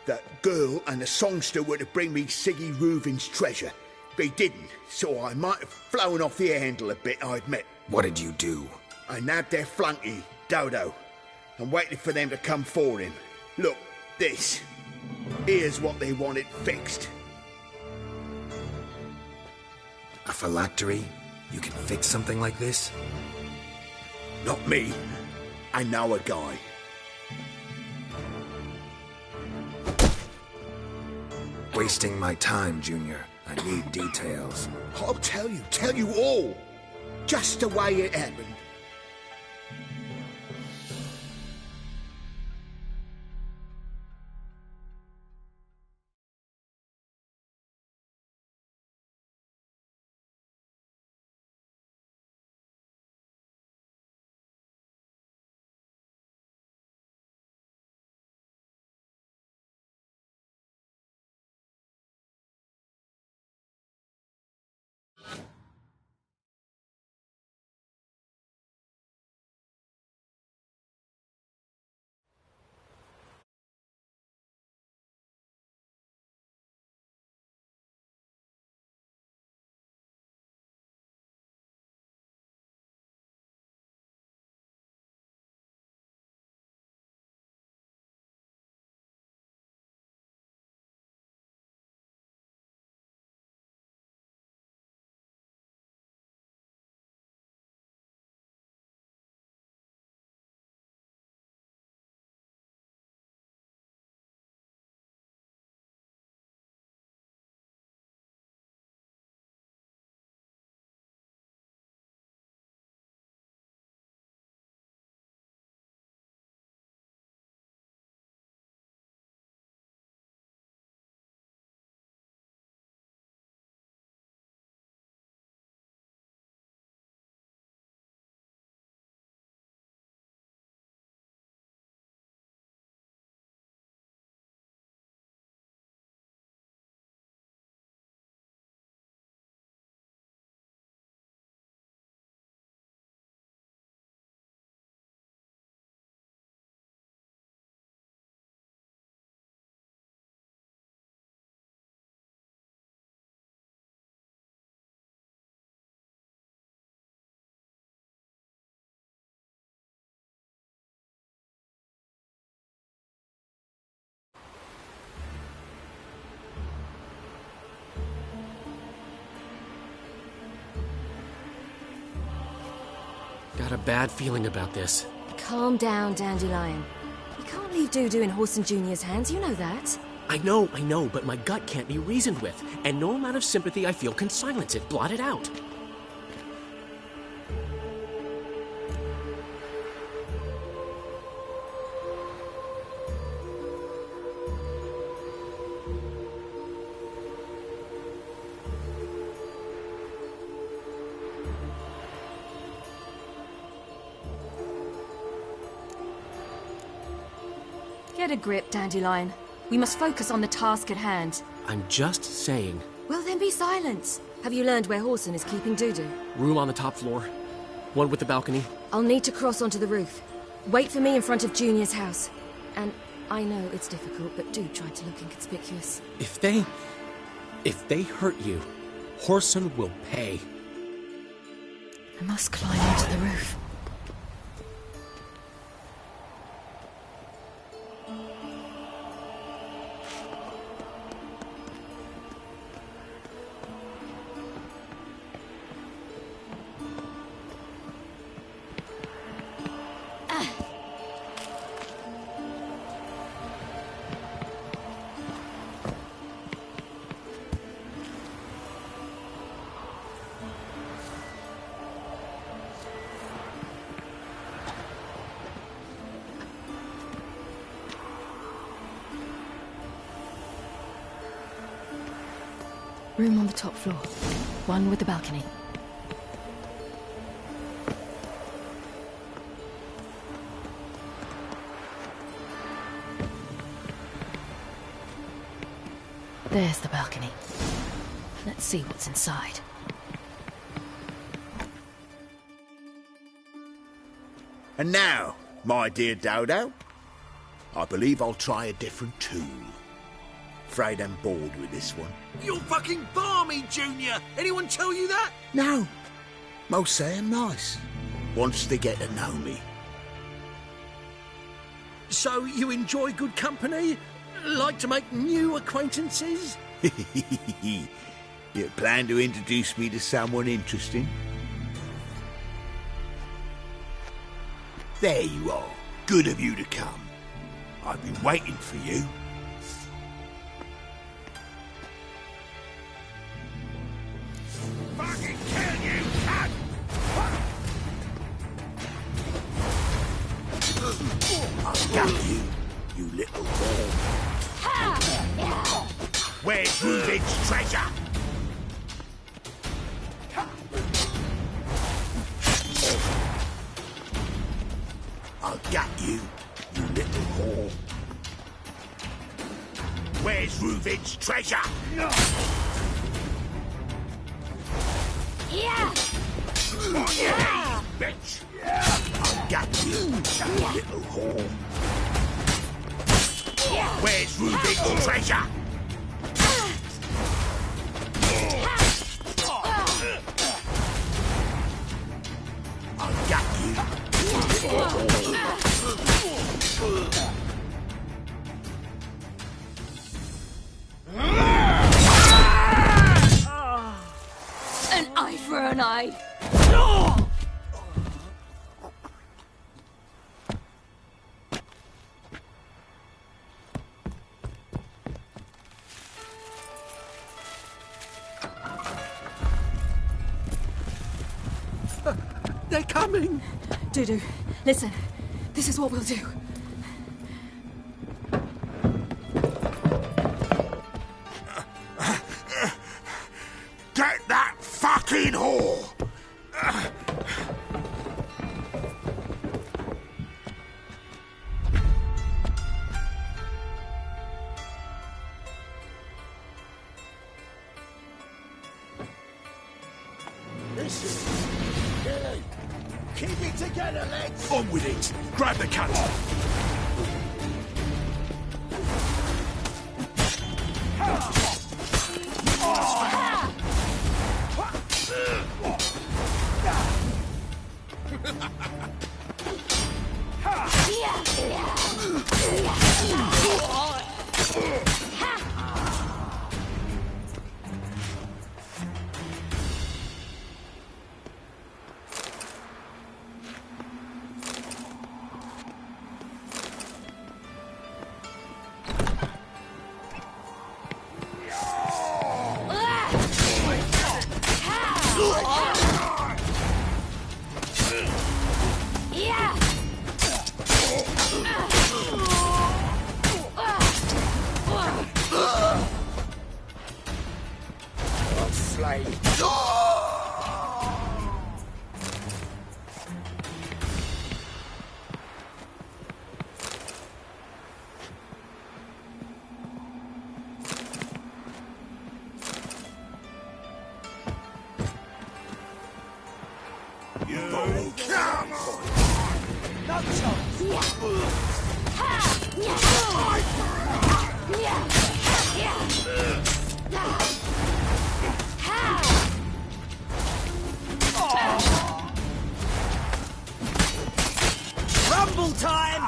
That girl and the songster were to bring me Siggy Reuven's treasure. They didn't, so I might have flown off the handle a bit, I admit. What did you do? I nabbed their flunky, Dodo, and waited for them to come for him. Look, this. Here's what they wanted fixed. A phylactery? You can fix something like this? Not me. I know a guy. Wasting my time, Junior. I need details. I'll tell you all. Just the way it happened. got a bad feeling about this. Calm down, Dandelion. You can't leave Dudu in Holten Jr.'s hands, you know that. I know, but my gut can't be reasoned with, and no amount of sympathy I feel can silence it, blot it out. Get a grip, Dandelion. We must focus on the task at hand. I'm just saying. Well, then be silent. Have you learned where Holten is keeping Dudu? Room on the top floor. One with the balcony. I'll need to cross onto the roof. Wait for me in front of Junior's house. And I know it's difficult, but do try to look inconspicuous. If they hurt you, Holten will pay. I must climb onto the roof. Room on the top floor. One with the balcony. There's the balcony. Let's see what's inside. And now, my dear Dodo, I believe I'll try a different tool. Afraid I'm bored with this one. You're fucking balmy, Junior! Anyone tell you that? No. Most say I'm nice. Wants to get to know me. So you enjoy good company? Like to make new acquaintances? You plan to introduce me to someone interesting? There you are. Good of you to come. I've been waiting for you. Fucking kill you, cunt! I've got you, you little whore. Where's Reuben's treasure? I've got you, you little whore. Where's Reuben's treasure? Yeah! Yeah! Bitch! I've got you, you little whore. Where's Reuben's treasure? I've got you, you little whore. An eye for an eye. They're coming! Dudu, listen. This is what we'll do. Get that fucking whore! Listen, Billy, keep it together, lads! On with it! Grab the cat! boy. Come on! No chance! Rumble time!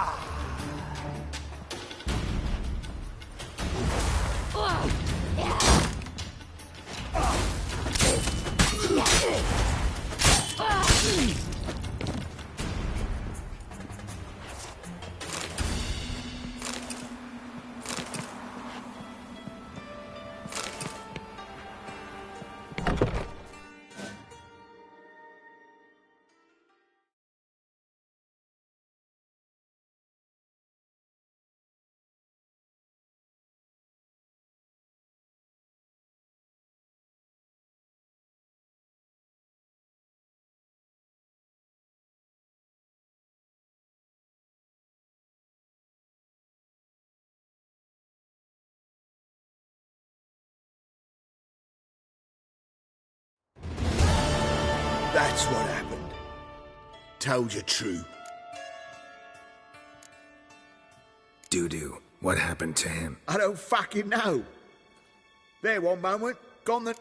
That's what happened. Told you true. Doo-doo, what happened to him? I don't fucking know. There one moment, gone the...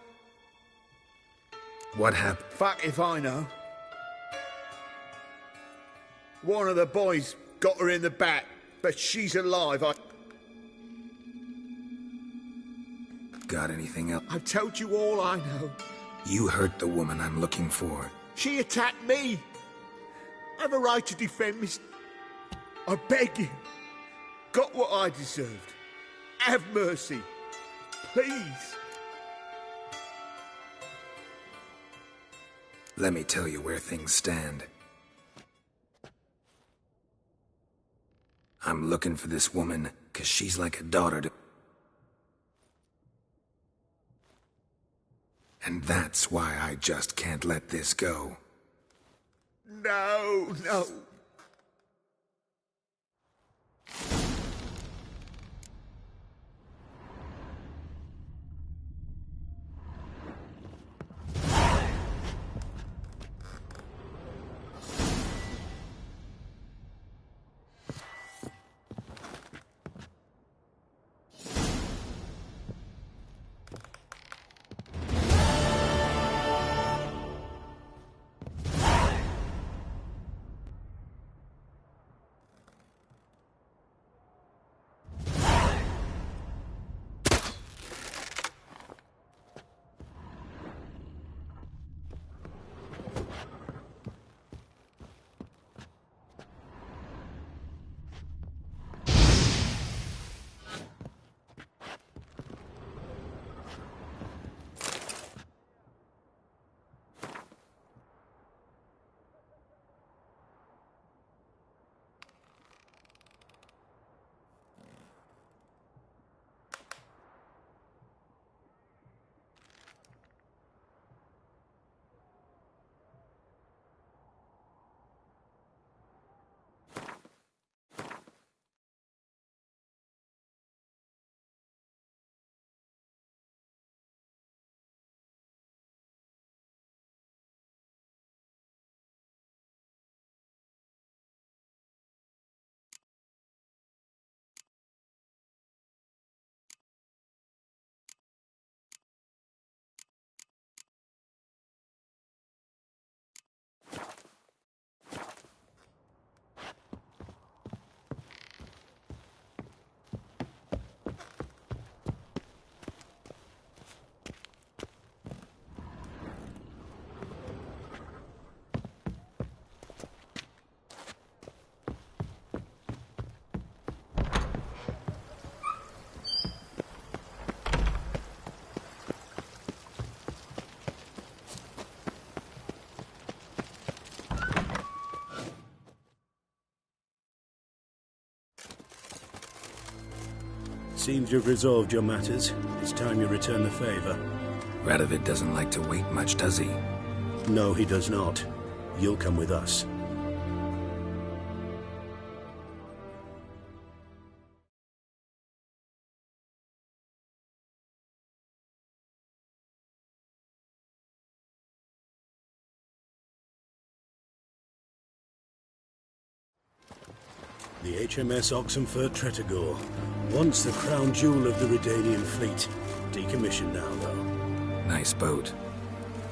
What happened? Fuck if I know. One of the boys got her in the back, but she's alive. Got anything else? I've told you all I know. You hurt the woman I'm looking for. She attacked me. I have a right to defend me. I beg you. Got what I deserved. Have mercy. Please. Let me tell you where things stand. I'm looking for this woman, 'cause she's like a daughter to... And that's why I just can't let this go. No, no. Seems you've resolved your matters. It's time you return the favor. Radovid doesn't like to wait much, does he? No, he does not. You'll come with us. The HMS Oxenford Tretogor, once the crown jewel of the Redanian fleet. Decommissioned now, though. Nice boat.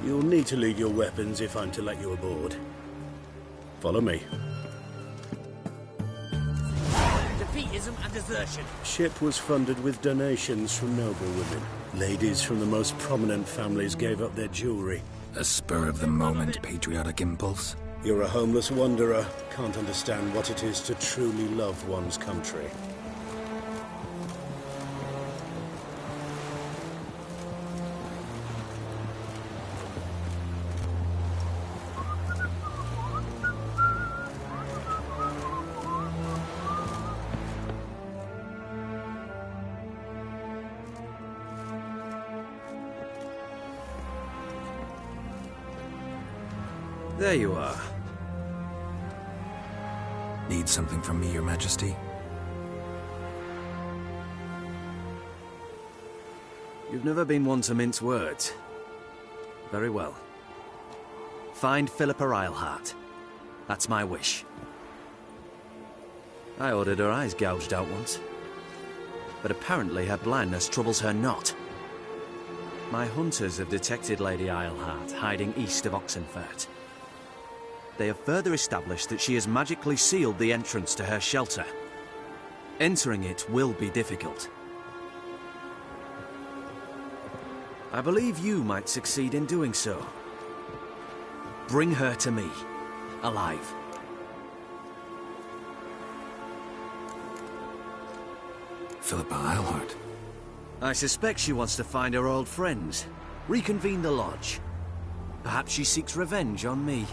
You'll need to leave your weapons if I'm to let you aboard. Follow me. Defeatism and desertion. Ship was funded with donations from noble women. Ladies from the most prominent families gave up their jewelry. A spur-of-the-moment patriotic impulse? You're a homeless wanderer. Can't understand what it is to truly love one's country. There you are. Need something from me, Your Majesty? You've never been one to mince words. Very well. Find Philippa Eilhart. That's my wish. I ordered her eyes gouged out once. But apparently her blindness troubles her not. My hunters have detected Lady Eilhart hiding east of Oxenfurt. They have further established that she has magically sealed the entrance to her shelter. Entering it will be difficult. I believe you might succeed in doing so. Bring her to me, alive. Philippa Eilhart. I suspect she wants to find her old friends, reconvene the lodge. Perhaps she seeks revenge on me.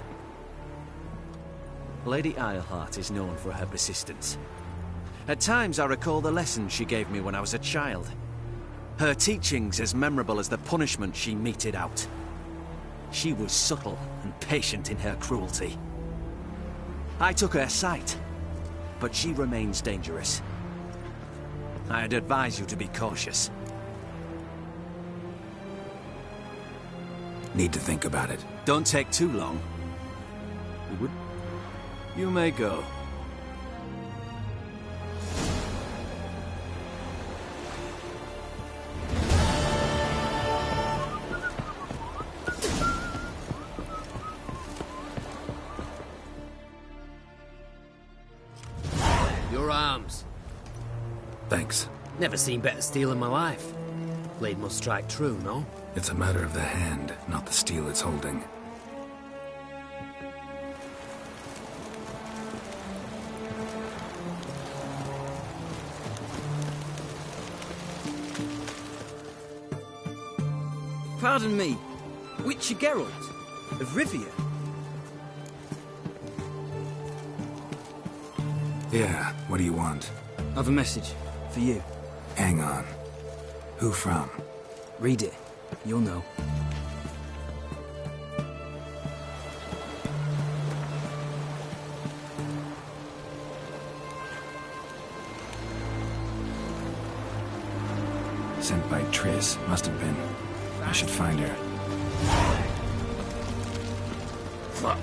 Lady Eilhart is known for her persistence. At times I recall the lessons she gave me when I was a child. Her teachings as memorable as the punishment she meted out. She was subtle and patient in her cruelty. I took her sight, but she remains dangerous. I'd advise you to be cautious. Need to think about it. Don't take too long. You may go. Your arms. Thanks. Never seen better steel in my life. Blade must strike true, no? It's a matter of the hand, not the steel it's holding. Pardon me, Witcher Geralt of Rivia. Yeah, what do you want? I've a message for you. Hang on. Who from? Read it. You'll know. Sent by Triss. Must have been. I should find her. Fuck.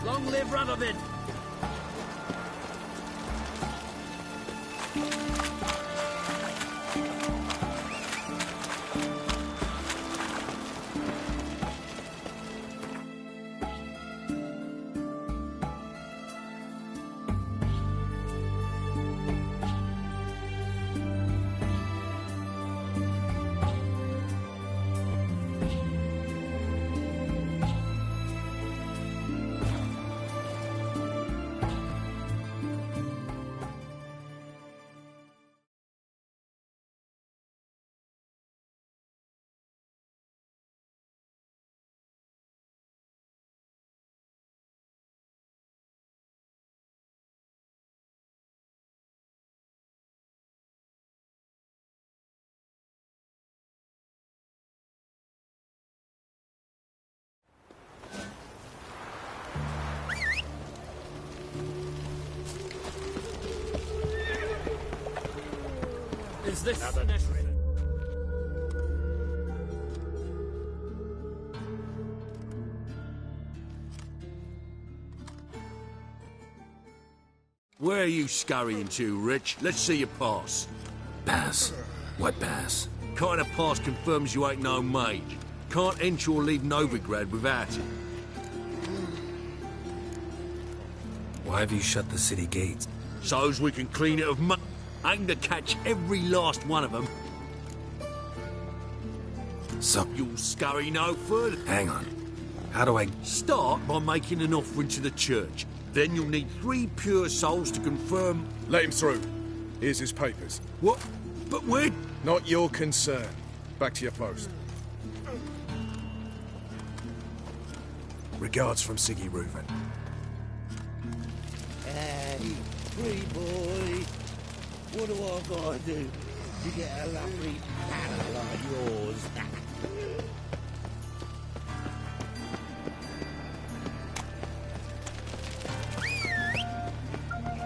Long live Radovid! Is this... Where are you scurrying to, Rich? Let's see your pass. Pass? What pass? Kind of pass confirms you ain't no mage. Can't enter or leave Novigrad without it. Why have you shut the city gates? So's we can clean it of aim to catch every last one of them. So you'll scurry no further. Hang on. How do I... Start by making an offering to the church. Then you'll need 3 pure souls to confirm... Let him through. Here's his papers. What? But where... Not your concern. Back to your post. Regards from Siggy Reuven. Hey, pretty boy. What do I gotta do to get a lovely panel like yours?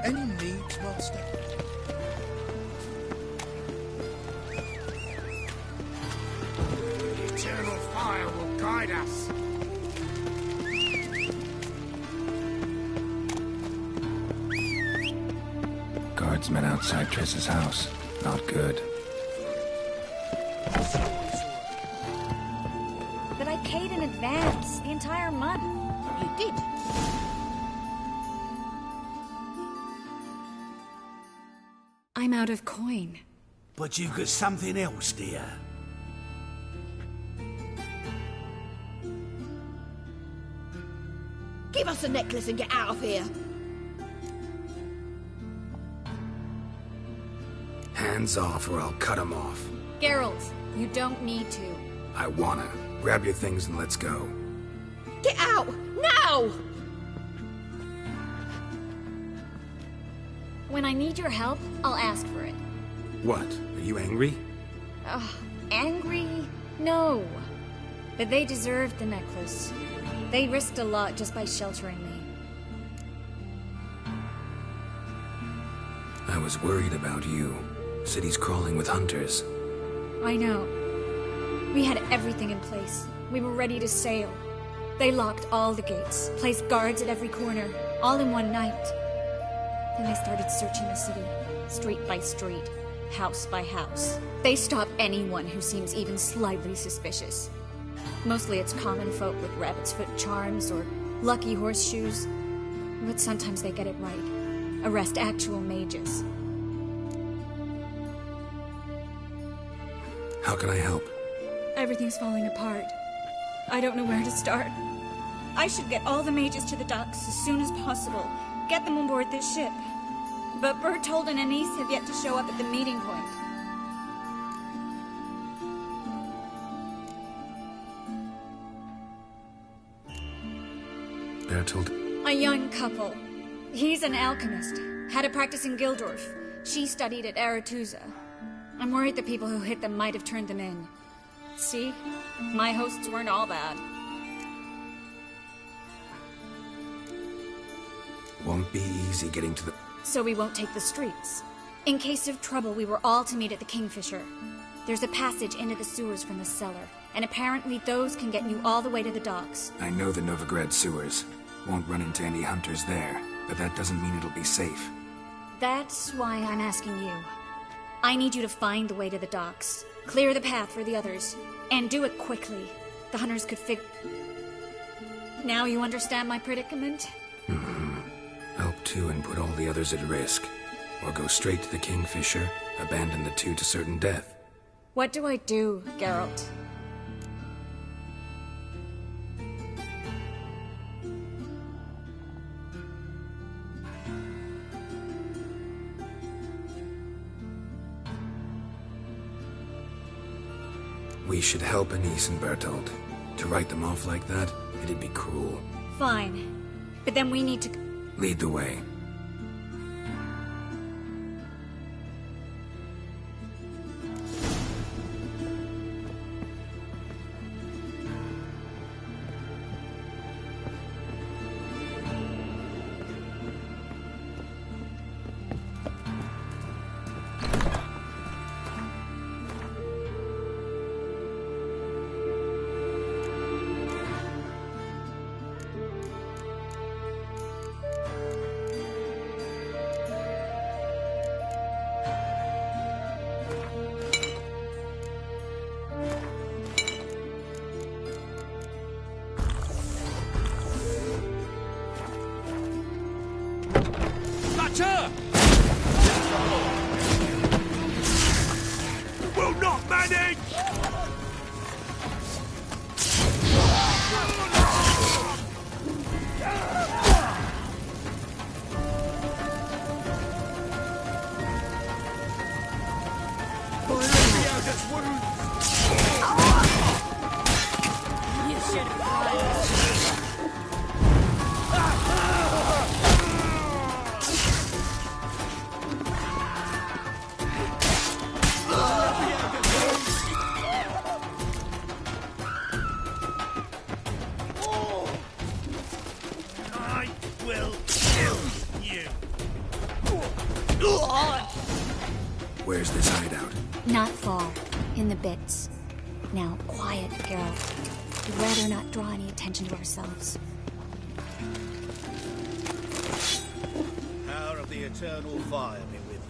Any needs, master? The eternal fire will guide us. Guardsmen outside Triss's house. Not good. But I paid in advance, the entire month. You did? I'm out of coin. But you've got something else, dear. Give us the necklace and get out of here. Hands off or I'll cut them off. Geralt, you don't need to. I wanna. Grab your things and let's go. Get out! Now! When I need your help, I'll ask for it. What? Are you angry? Angry? No. But they deserved the necklace. They risked a lot just by sheltering me. I was worried about you. City's crawling with hunters. I know. We had everything in place. We were ready to sail. They locked all the gates, placed guards at every corner, all in one night. Then they started searching the city, street by street, house by house. They stop anyone who seems even slightly suspicious. Mostly it's common folk with rabbit's foot charms or lucky horseshoes. But sometimes they get it right. Arrest actual mages. How can I help? Everything's falling apart. I don't know where to start. I should get all the mages to the docks as soon as possible. Get them on board this ship. But Berthold and Anise have yet to show up at the meeting point. Berthold? A young couple. He's an alchemist. Had a practice in Gildorf. She studied at Aretuza. I'm worried the people who hit them might have turned them in. See? My hosts weren't all bad. Won't be easy getting to the... So we won't take the streets. In case of trouble, we were all to meet at the Kingfisher. There's a passage into the sewers from the cellar, and apparently those can get you all the way to the docks. I know the Novigrad sewers. Won't run into any hunters there, but that doesn't mean it'll be safe. That's why I'm asking you. I need you to find the way to the docks, clear the path for the others, and do it quickly. The hunters could Now you understand my predicament? Help two and put all the others at risk. Or go straight to the Kingfisher, abandon the two to certain death. What do I do, Geralt? We should help Anise and Berthold. To write them off like that, it'd be cruel. Fine. But then we need to... Lead the way. Will not manage! You should have I will kill you. Where's this hideout? Not far. In the bits. Now, quiet, Geralt. We'd rather not draw any attention to ourselves. Power of the eternal fire be with you.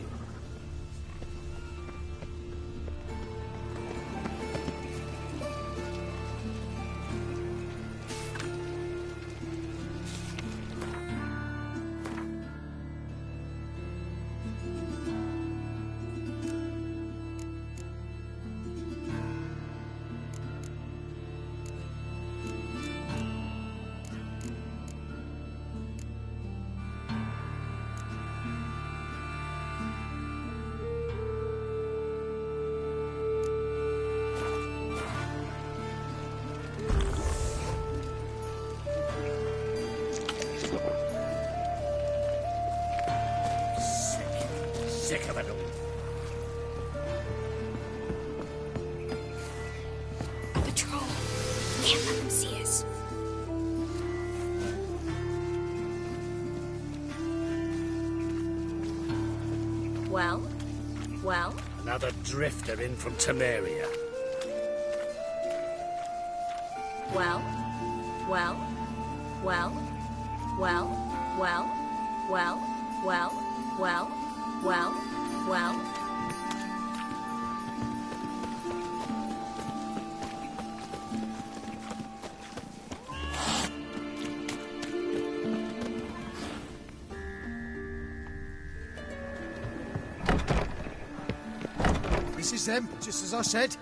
Sick of it all. A patrol. Can't let them see us. Well? Well? Another drifter in from Temeria. Well? Well? Well? Well? Well? Well? Well? Well? Well? Well? This is them, just as I said.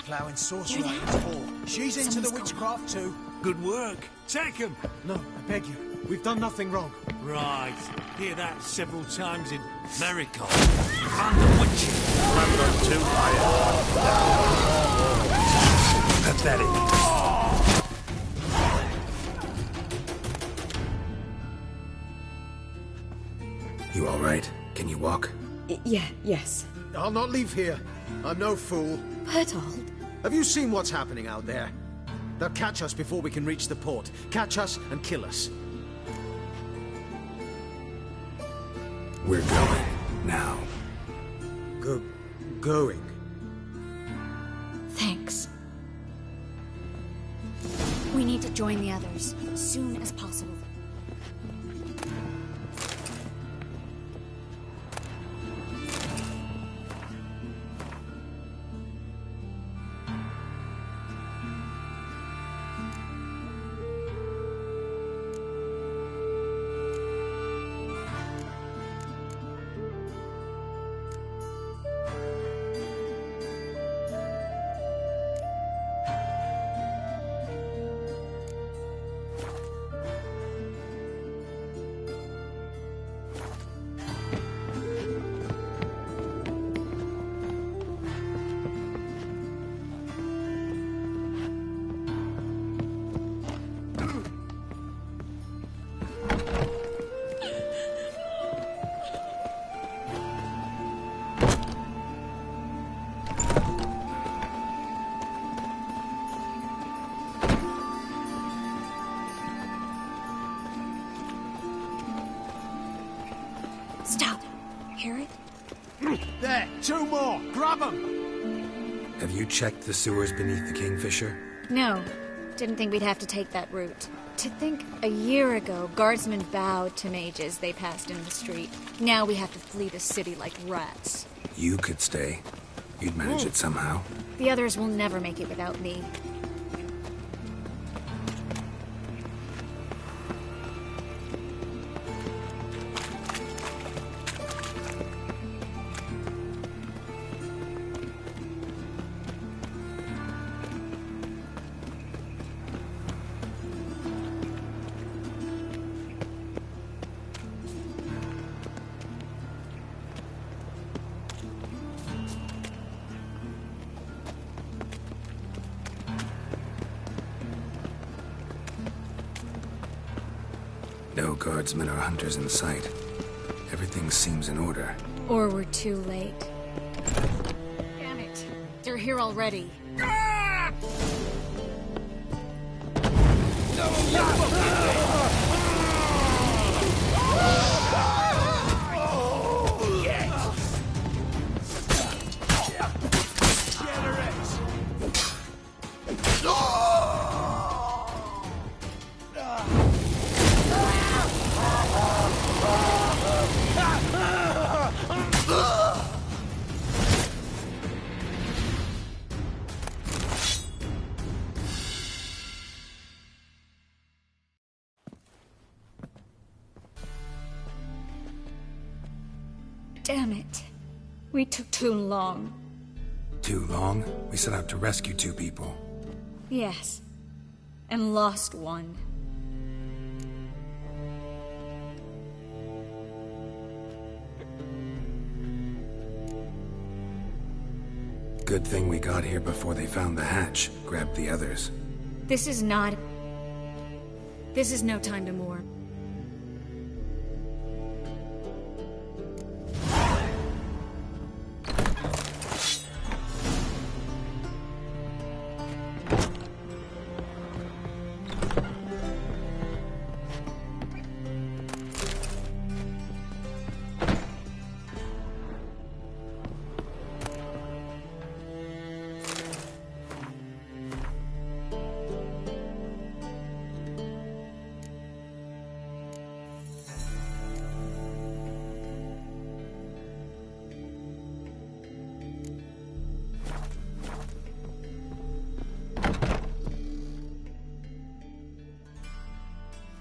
Ploughing sorcerer at its hall. She's into the witchcraft too. Good work. Take him. No, I beg you. We've done nothing wrong. Right. Hear that several times in America. Under witches. Not too high. Pathetic. You all right? Can you walk? Yes. I'll not leave here. I'm no fool. Bertold? Have you seen what's happening out there? They'll catch us before we can reach the port. Catch us and kill us. We're going. Now. Going? Thanks. We need to join the others as soon as possible. Stop. Hear it? There, two more. Grab them. Have you checked the sewers beneath the Kingfisher? No. Didn't think we'd have to take that route. To think a year ago, guardsmen bowed to mages they passed in the street. Now we have to flee the city like rats. You could stay. You'd manage it somehow. The others will never make it without me. guardsmen or hunters in sight. Everything seems in order. Or we're too late. Damn it. They're here already. Damn it. We took too long. Too long? We set out to rescue 2 people. Yes. And lost one. Good thing we got here before they found the hatch, grabbed the others. This is no time to mourn.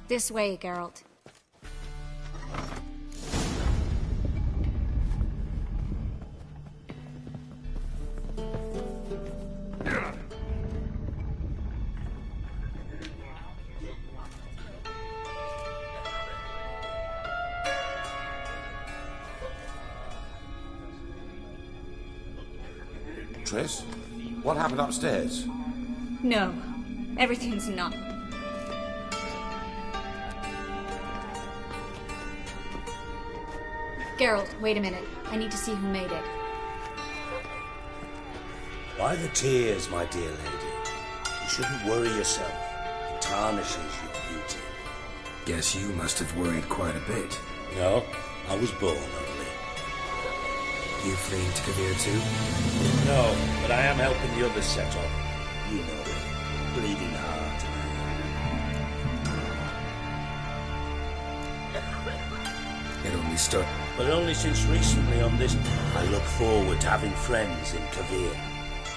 This way, Geralt. Triss? What happened upstairs? No. Everything's not. Geralt, wait a minute. I need to see who made it. Why the tears, my dear lady? You shouldn't worry yourself. It tarnishes your beauty. Guess you must have worried quite a bit. No, I was born only. You fleeing to Kavir too? No, but I am helping the others set off. You know it. Bleeding heart. It only started. But only since recently on this, I look forward to having friends in Kavir,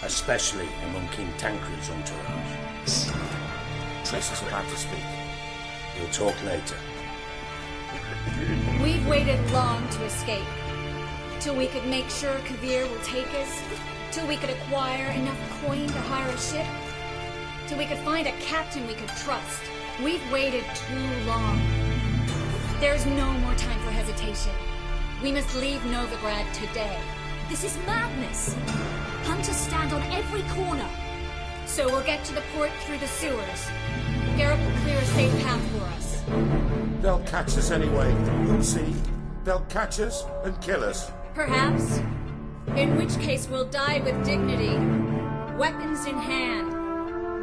especially among King Tancred's entourage. Triss is about to speak. We'll talk later. We've waited long to escape. Till we could make sure Kavir will take us. Till we could acquire enough coin to hire a ship. Till we could find a captain we could trust. We've waited too long. There's no more time for hesitation. We must leave Novigrad today. This is madness. Hunters stand on every corner. So we'll get to the port through the sewers. Geralt will clear a safe path for us. They'll catch us anyway. You'll see. They'll catch us and kill us. Perhaps. In which case we'll die with dignity. Weapons in hand.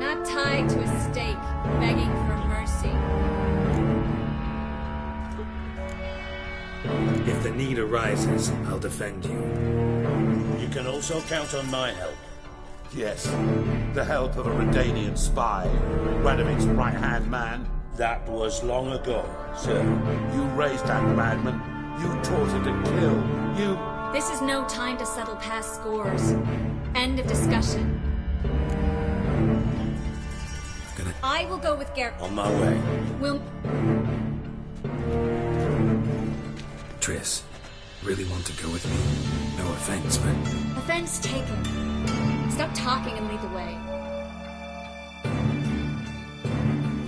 Not tied to a stake, begging for mercy. If the need arises, I'll defend you. You can also count on my help. Yes, the help of a Redanian spy, Radovic's right-hand man. That was long ago, sir. You raised that madman. You taught him to kill. You... This is no time to settle past scores. End of discussion. I will go with Geralt. On my way. We'll... Triss, really want to go with me? No offense, but... Offense taken. Stop talking and lead the way.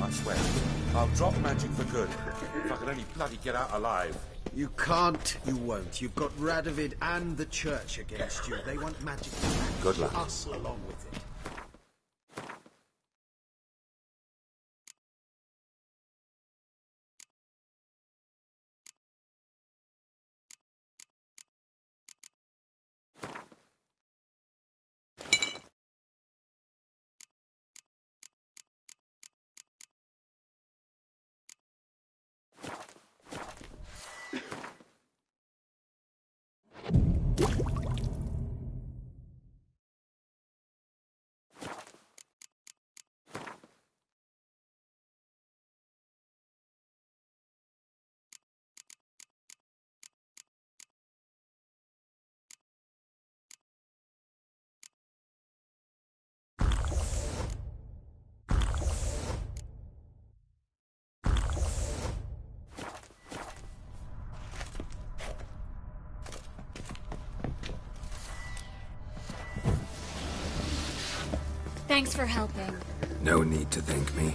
I swear, I'll drop magic for good. If I can only bloody get out alive. You can't, you won't. You've got Radovid and the church against you. They want magic to back Good luck. us along with it. Thanks for helping. No need to thank me.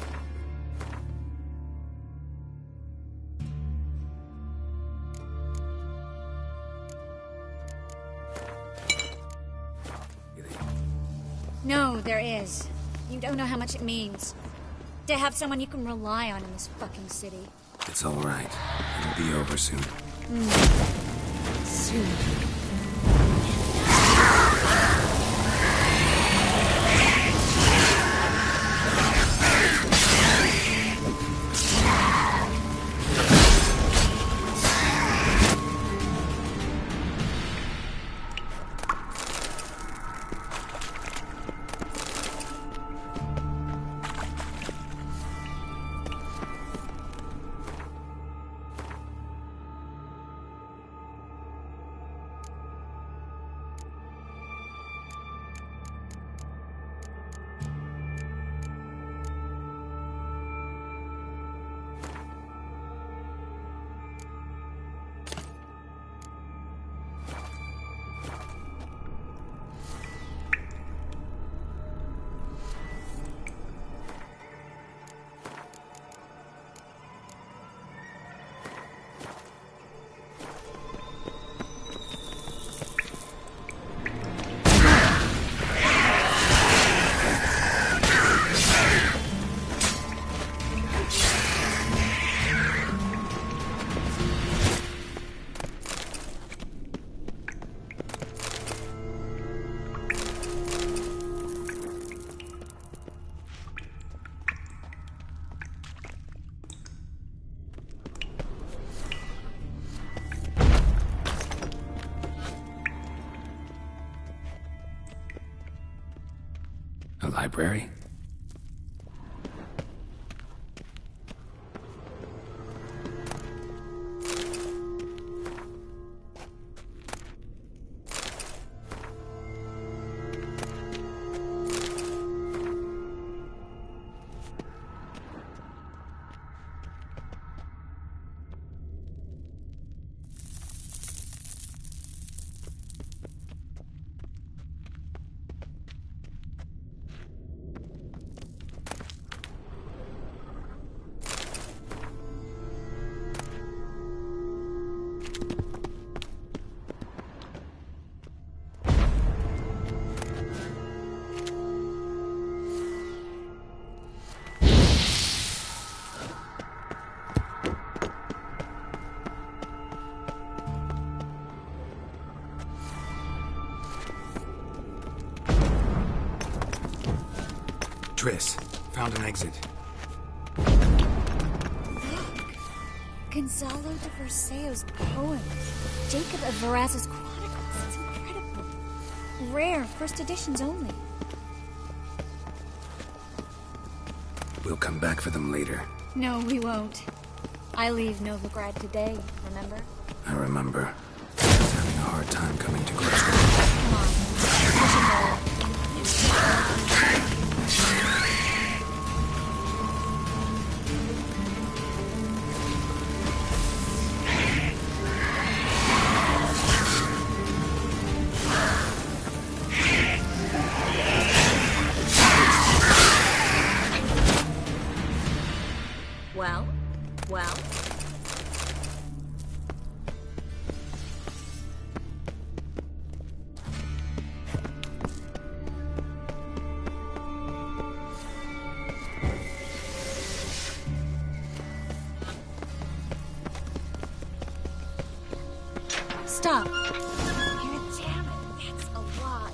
No, there is. You don't know how much it means. To have someone you can rely on in this fucking city. It's all right. It'll be over soon. Soon. A library? Triss, found an exit. Gonzalo de Verseo's poem. Jacob of Verraz's Chronicles. It's incredible. Rare, first editions only. We'll come back for them later. No, we won't. I leave Novigrad today, remember? I remember. I was having a hard time coming to grips with it. Come on. We should go. Well? Stop. Damn it, that's a lot.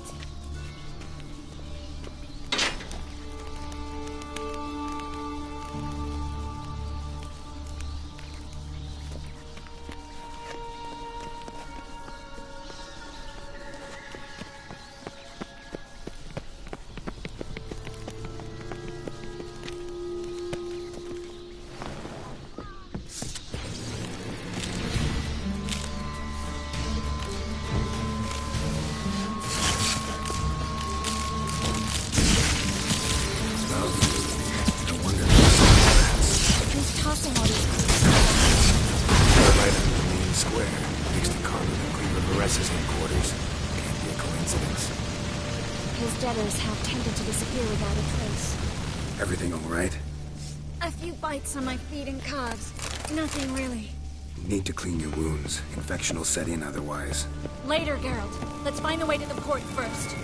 boss's headquarters. Can't be a coincidence. His debtors have tended to disappear without a trace. Everything all right? A few bites on my feet and calves. Nothing really. Need to clean your wounds. Infection will set in otherwise. Later, Geralt. Let's find a way to the port first.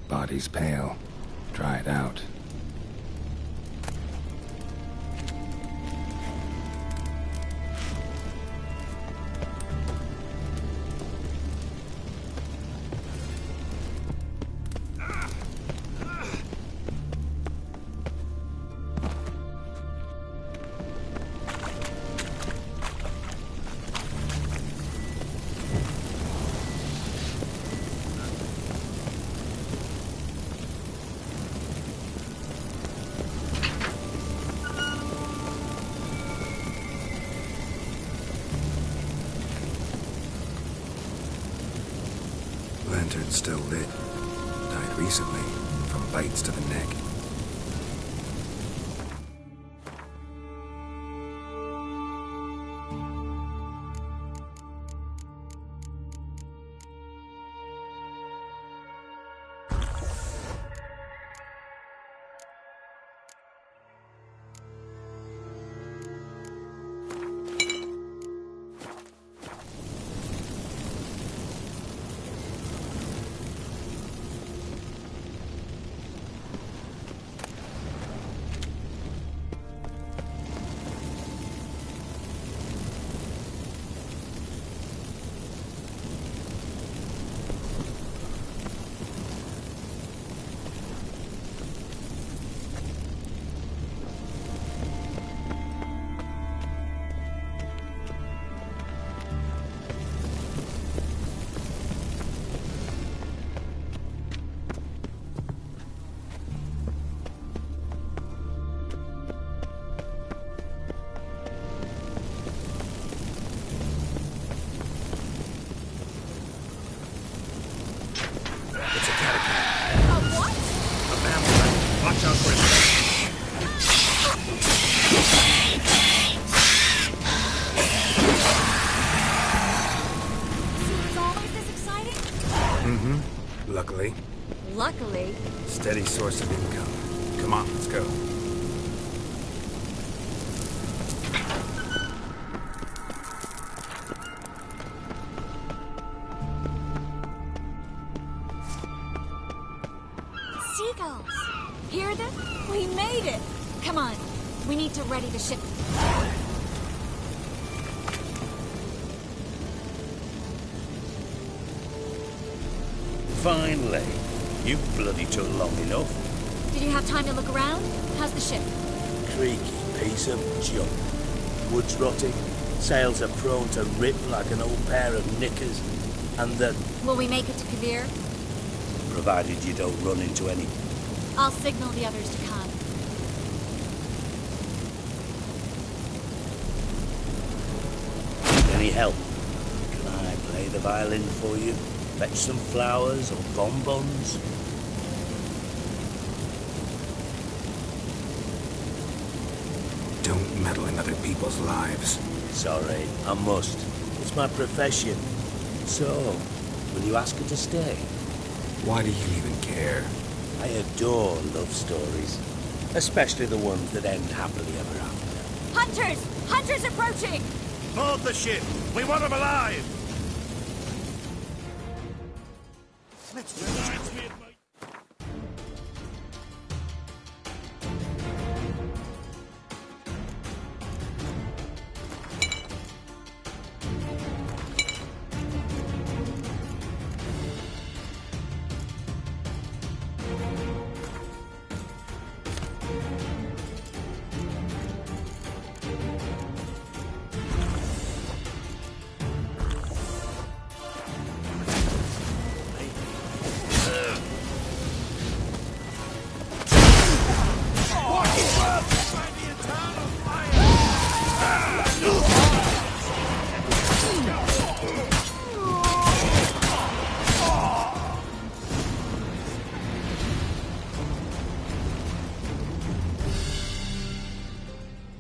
Body's pale. Dried out. Lantern's still lit. Died recently, from bites to the neck. Luckily. Luckily. Steady source of income. Come on, let's go. Seagulls. Hear them? We made it. Come on. We need to ready the ship. Finally. You bloody took long enough. Did you have time to look around? How's the ship? Creaky piece of junk. Wood's rotting. Sails are prone to rip like an old pair of knickers. And the... Will we make it to Kavir? Provided you don't run into any... I'll signal the others to come. Any help? Can I play the violin for you? Fetch some flowers or bonbons? Don't meddle in other people's lives. Sorry, I must. It's my profession. So, will you ask her to stay? Why do you even care? I adore love stories. Especially the ones that end happily ever after. Hunters! Hunters approaching! Board the ship! We want them alive!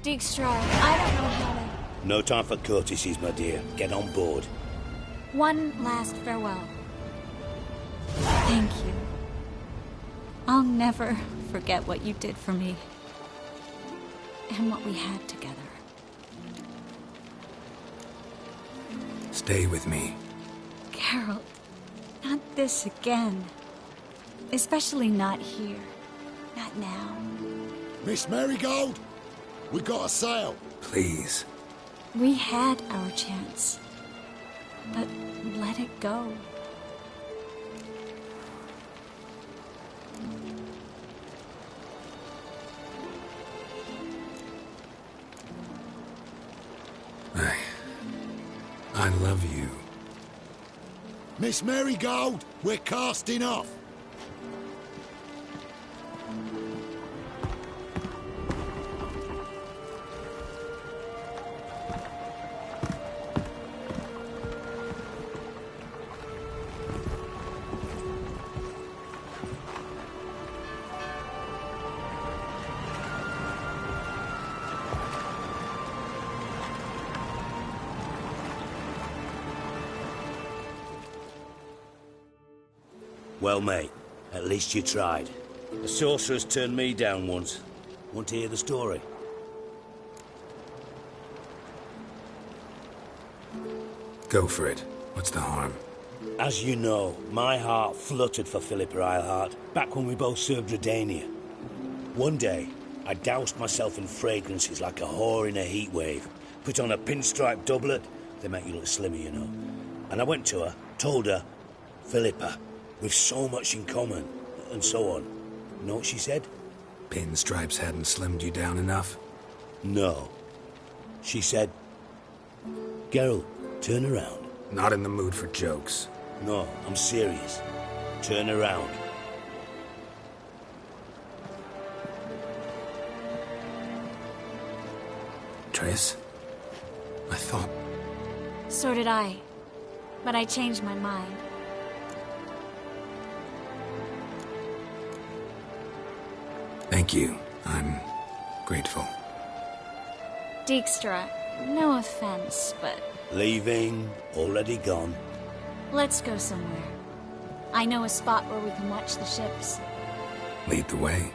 Dijkstra, I don't know how to... No time for courtesies, my dear. Get on board. One last farewell. Thank you. I'll never forget what you did for me. And what we had together. Stay with me. Geralt, not this again. Especially not here. Not now. Miss Marigold, we got a sail. Please. We had our chance. But let it go. I love you. Miss Marigold, we're casting off. Well, mate, at least you tried. The sorceress turned me down once. Want to hear the story? Go for it. What's the harm? As you know, my heart fluttered for Philippa Eilhart back when we both served Redania. One day, I doused myself in fragrances like a whore in a heat wave. Put on a pinstripe doublet. They make you look slimmer, you know. And I went to her, told her, Philippa, we've so much in common, and so on. You know what she said? Pinstripes hadn't slimmed you down enough? No. She said, Geralt, turn around. Not in the mood for jokes. No, I'm serious. Turn around. Triss? I thought... So did I. But I changed my mind. Thank you. I'm grateful. Dijkstra, no offense, but... Leaving, already gone. Let's go somewhere. I know a spot where we can watch the ships. Lead the way.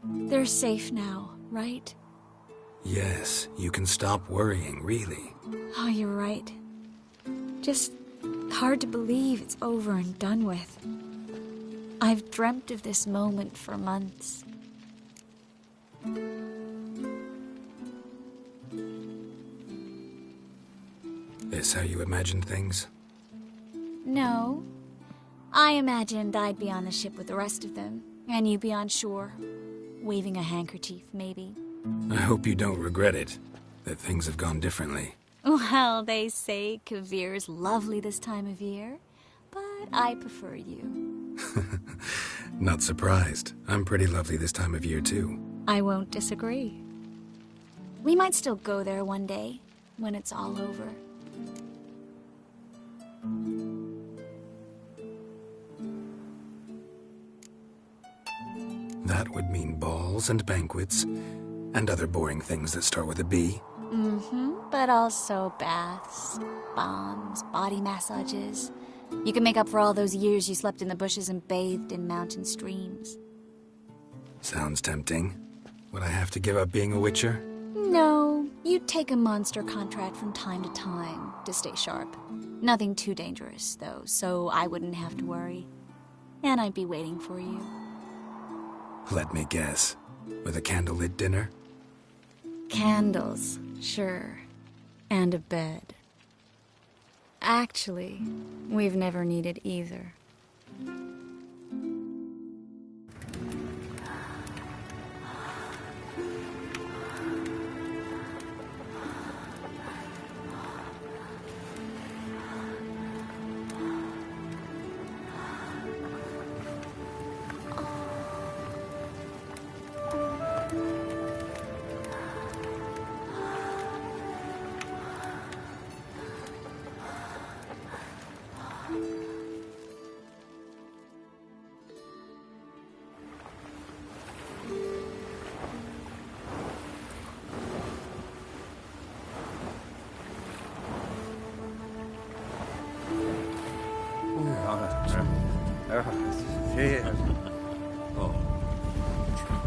They're safe now, right? Yes, you can stop worrying, really. Oh, you're right. Just hard to believe it's over and done with. I've dreamt of this moment for months. This how you imagined things? No. I I imagined I'd be on the ship with the rest of them, and you be on shore, waving a handkerchief, maybe. I hope you don't regret it, that things have gone differently. Well, they say Kavir's lovely this time of year, but I prefer you. Not surprised. I'm pretty lovely this time of year, too. I won't disagree. We might still go there one day, when it's all over. That would mean balls and banquets, and other boring things that start with a B. But also baths, bombs, body massages. You can make up for all those years you slept in the bushes and bathed in mountain streams. Sounds tempting. Would I have to give up being a witcher? No, you'd take a monster contract from time to time to stay sharp. Nothing too dangerous, though, so I wouldn't have to worry. And I'd be waiting for you. Let me guess. With a candlelit dinner? Candles, sure. And a bed. Actually, we've never needed either.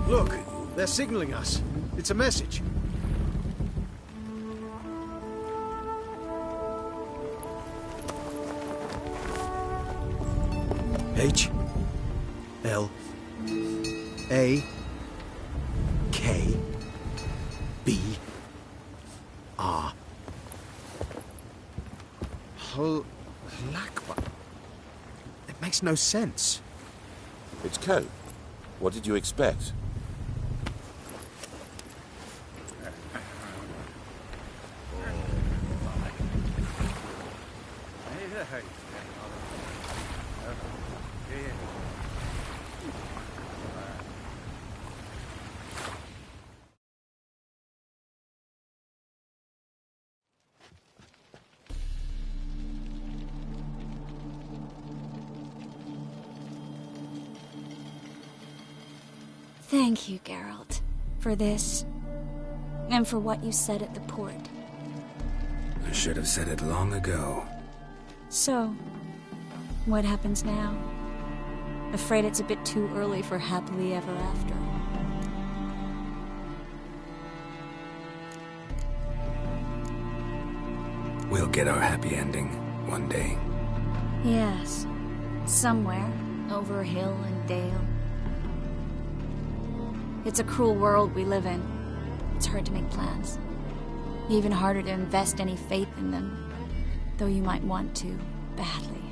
Look, they're signaling us. It's a message. H L A K B R Halakwa. It makes no sense. It's code. What did you expect? Thank you, Geralt, for this, and for what you said at the port. I should have said it long ago. So, what happens now? Afraid it's a bit too early for happily ever after. We'll get our happy ending one day. Yes, somewhere, over hill and dale. It's a cruel world we live in. It's hard to make plans. Even harder to invest any faith in them. Though you might want to, badly.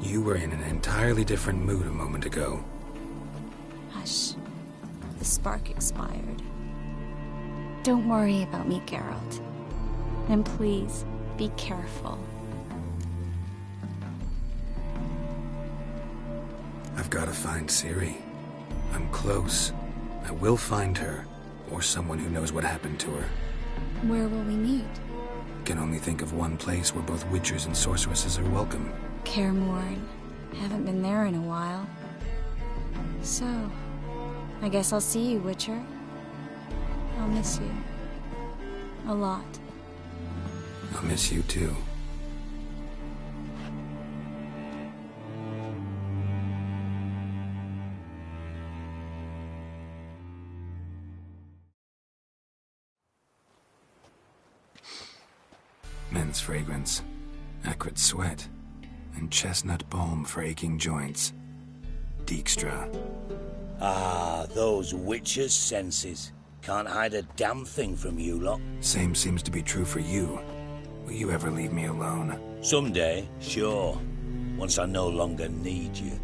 You were in an entirely different mood a moment ago. Hush. The spark expired. Don't worry about me, Geralt. And please, be careful. I've got to find Ciri. I'm close. I will find her, or someone who knows what happened to her. Where will we meet? Can only think of one place where both witchers and sorceresses are welcome. Kaer Morhen. Haven't been there in a while. So, I guess I'll see you, Witcher. I'll miss you. A lot. I'll miss you too. Men's fragrance, acrid sweat, and chestnut balm for aching joints. Dijkstra. Ah, those witches' senses. Can't hide a damn thing from you lot. Same seems to be true for you. Will you ever leave me alone? Someday, sure. once I no longer need you.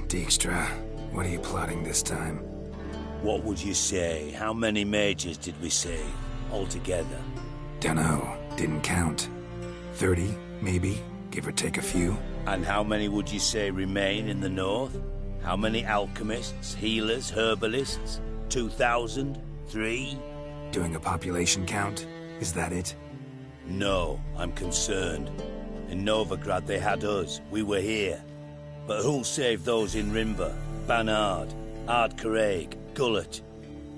Dijkstra, what are you plotting this time? What would you say? How many mages did we save, altogether? Dunno, didn't count. 30, maybe, give or take a few. And how many would you say remain in the north? How many alchemists, healers, herbalists? 2,000? 3? Doing a population count? Is that it? No, I'm concerned. In Novigrad they had us, we were here. But who'll save those in Rimba? Banard, Ardcaraig, Gullet?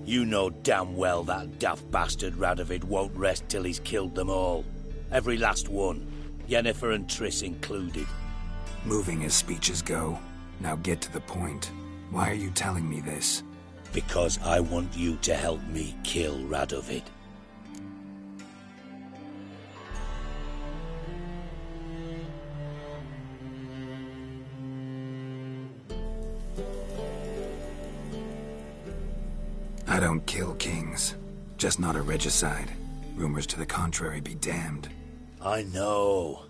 You know damn well that daft bastard Radovid won't rest till he's killed them all. Every last one. Yennefer and Triss included. Moving as speeches go. Now get to the point. Why are you telling me this? Because I want you to help me kill Radovid. I don't kill kings. Just not a regicide. Rumors to the contrary be damned. I know.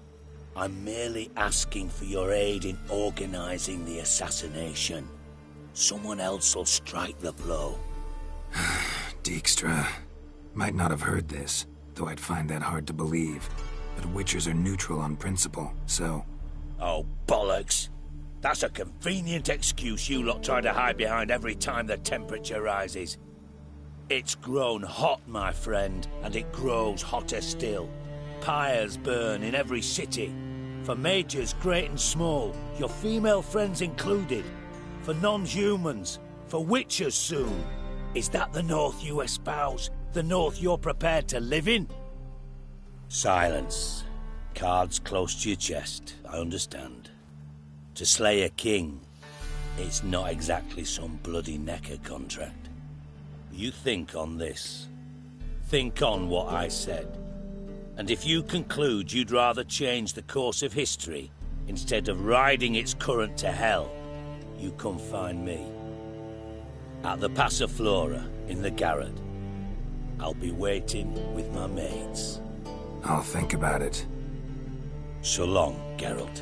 I'm merely asking for your aid in organizing the assassination. Someone else will strike the blow. Dijkstra. Might not have heard this, though I'd find that hard to believe. But Witchers are neutral on principle, so... Oh, bollocks. That's a convenient excuse you lot try to hide behind every time the temperature rises. It's grown hot, my friend, and it grows hotter still. Pyres burn in every city. For mages great and small, your female friends included. For non-humans, for witchers soon. Is that the North you espouse? The North you're prepared to live in? Silence. Cards close to your chest, I understand. To slay a king, it's not exactly some bloody necker contract. You think on this. Think on what I said. And if you conclude you'd rather change the course of history instead of riding its current to hell, you come find me. At the Passiflora, in the garret. I'll be waiting with my mates. I'll think about it. So long, Geralt.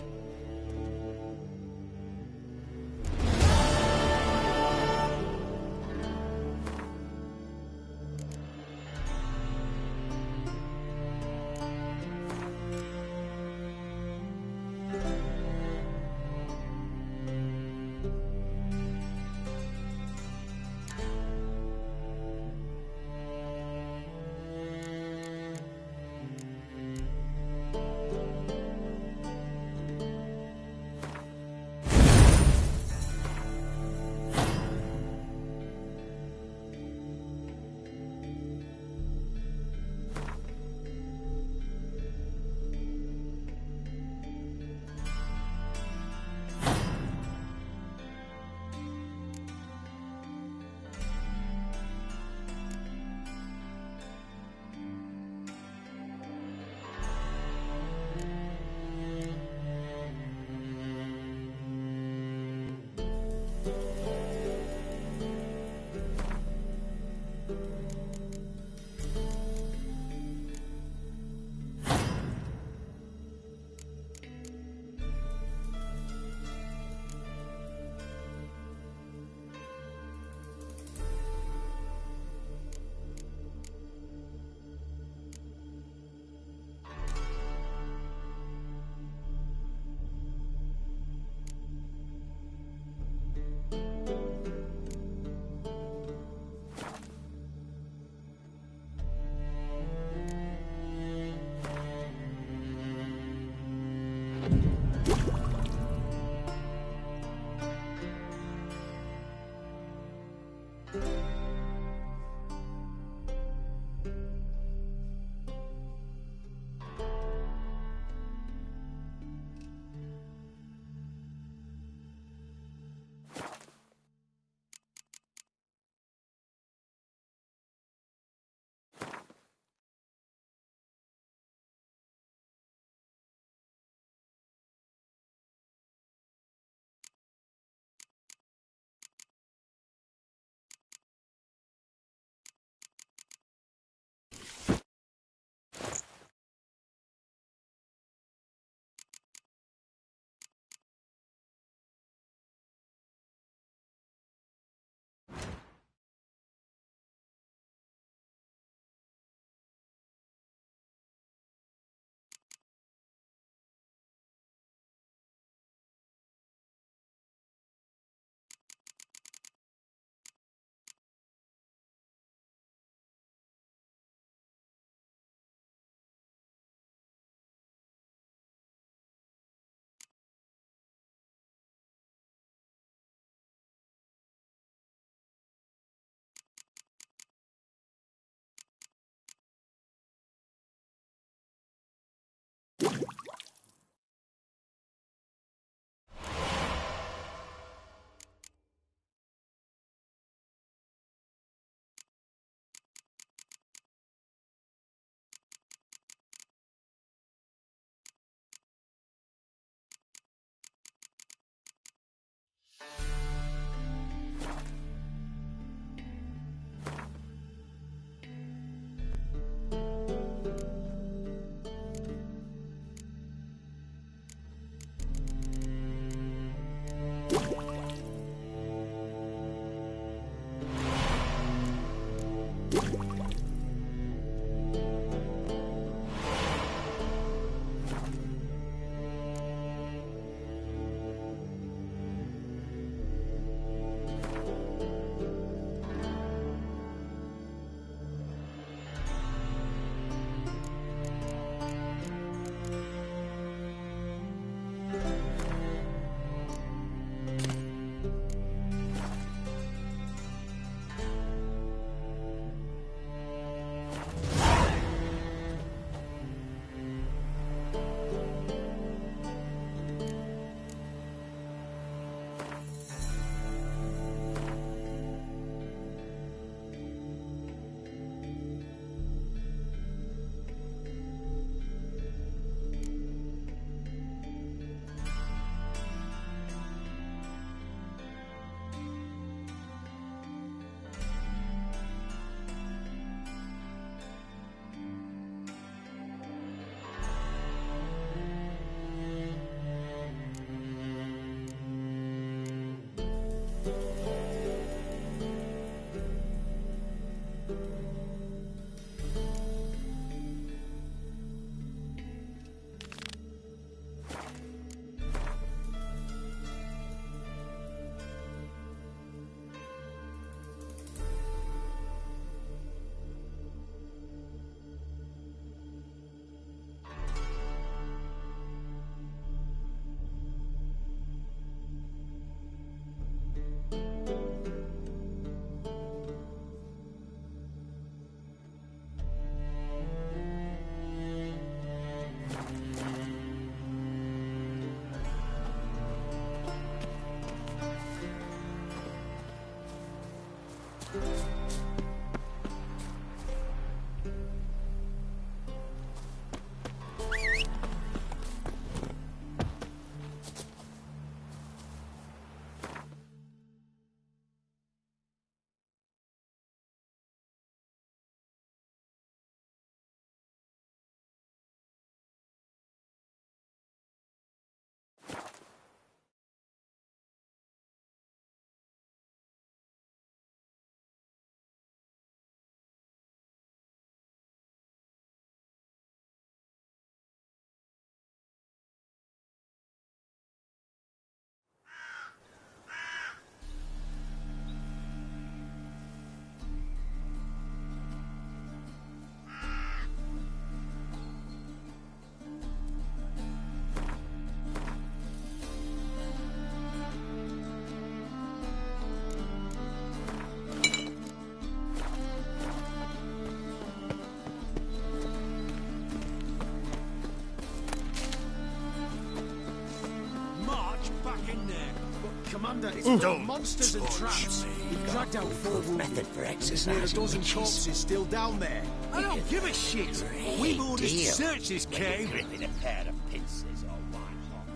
Commander, it's full of monsters and traps. We've dragged out 4 wounded. Method for There's near a dozen witches. corpses still down there. I don't give a shit. We've orders to search this cave. Gripping a pair of pincers or white hot.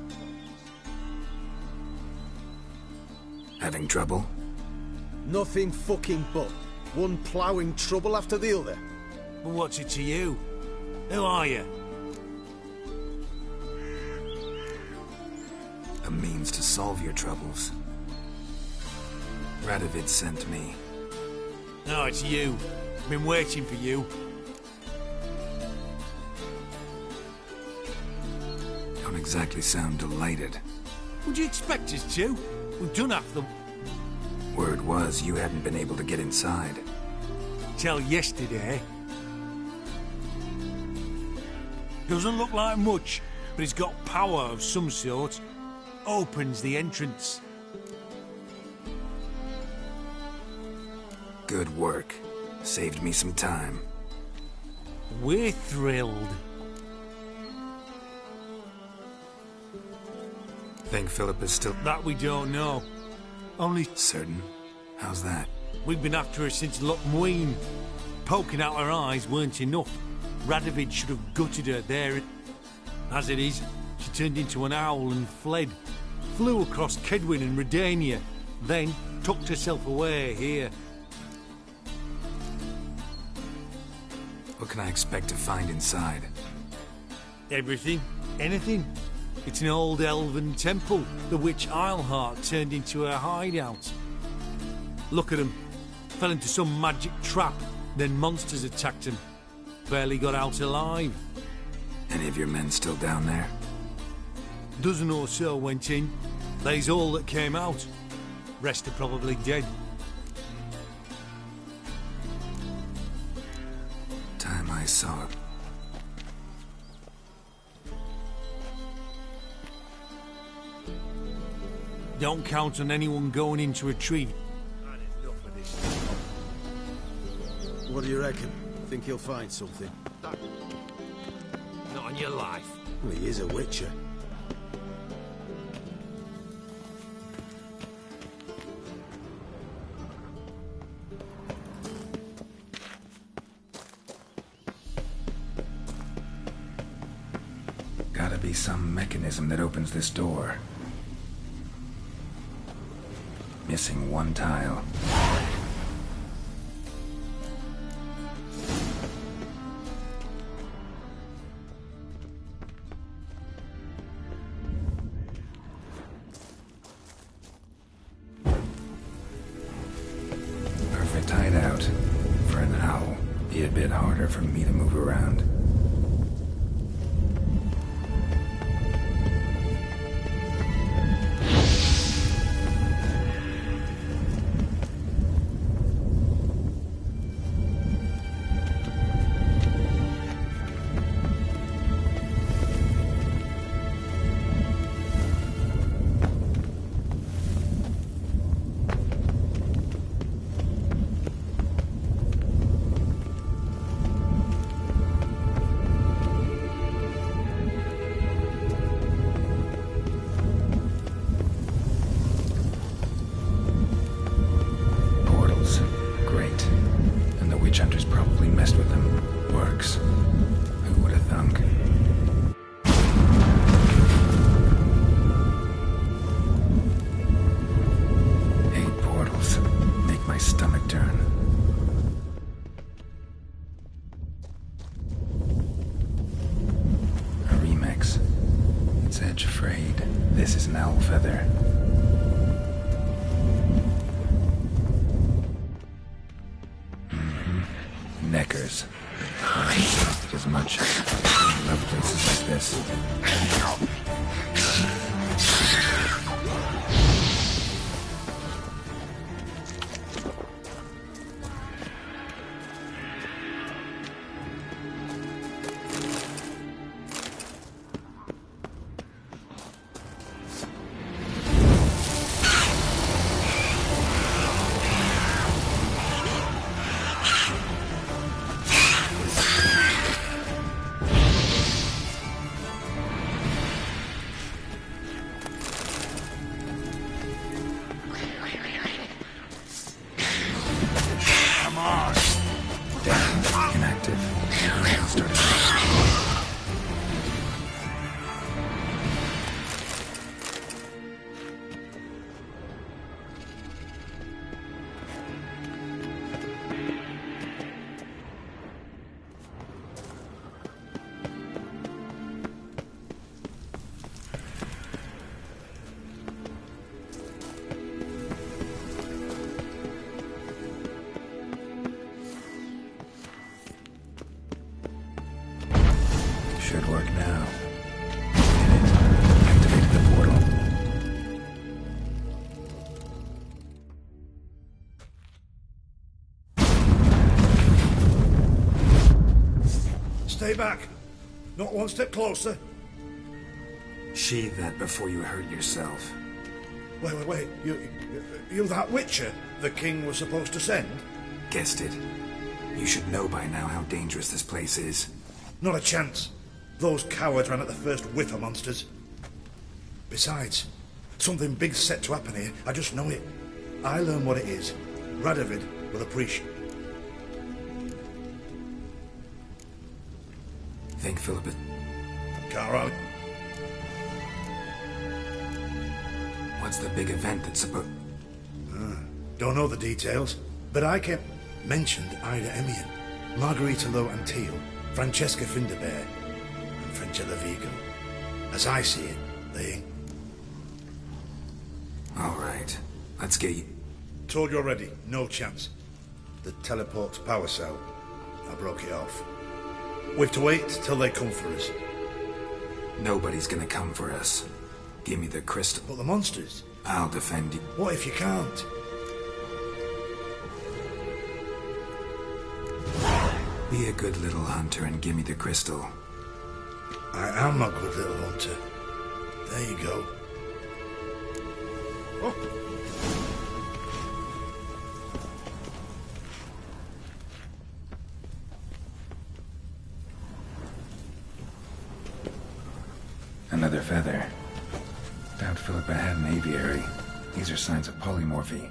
Having trouble? Nothing fucking but. One ploughing trouble after the other. Well, what's it to you? Who are you? A means to solve your troubles. Radovid sent me. No, it's you. Been waiting for you. Don't exactly sound delighted. Would you expect us to? We've done half the... Word was you hadn't been able to get inside. Till yesterday. Doesn't look like much, but it's got power of some sort. Opens the entrance. Good work. Saved me some time. We're thrilled. Think Philip is still... That we don't know. Only... Certain? How's that? We've been after her since Lochmuin. Poking out her eyes weren't enough. Radovid should have gutted her there. As it is, she turned into an owl and fled. Flew across Kedwin and Redania, then tucked herself away here. What can I expect to find inside? Everything. Anything. It's an old elven temple, the witch Isleheart turned into her hideout. Look at him. Fell into some magic trap, then monsters attacked him. Barely got out alive. Any of your men still down there? Dozen or so went in. They's all that came out. Rest are probably dead. Time I saw it. Don't count on anyone going into a tree. What do you reckon? Think he'll find something? Not on your life. Well, he is a witcher. Gotta be some mechanism that opens this door. Missing one tile. Perfect hideout. For an owl. Be a bit harder for me to move around. Knight's Edge frayed. This is an owl feather. Neckers. As much. I love places like this. Should work now. Activated the portal. Stay back. Not one step closer. Sheathe that before you hurt yourself. Wait. You that Witcher the king was supposed to send? Guessed it. You should know by now how dangerous this place is. Not a chance. Those cowards ran at the first whiff of monsters. Besides, something big's set to happen here. I just know it. I learn what it is. Radovid will appreciate. Think Philip is... Can't rally. What's the big event that's supposed... Don't know the details, but I kept mentioned Ida Emian, Margarita Lo Antil, Francesca Finderbear, and Francella Vigo. As I see it, they ain't. All right, let's get you... Told you already, no chance. The teleport's power cell, I broke it off. We've to wait till they come for us. Nobody's gonna come for us. Give me the crystal. But the monsters? I'll defend you. What if you can't? Be a good little hunter and give me the crystal. I am a good little hunter. There you go. Oh. Another feather. Doubt Philippa had an aviary. These are signs of polymorphy.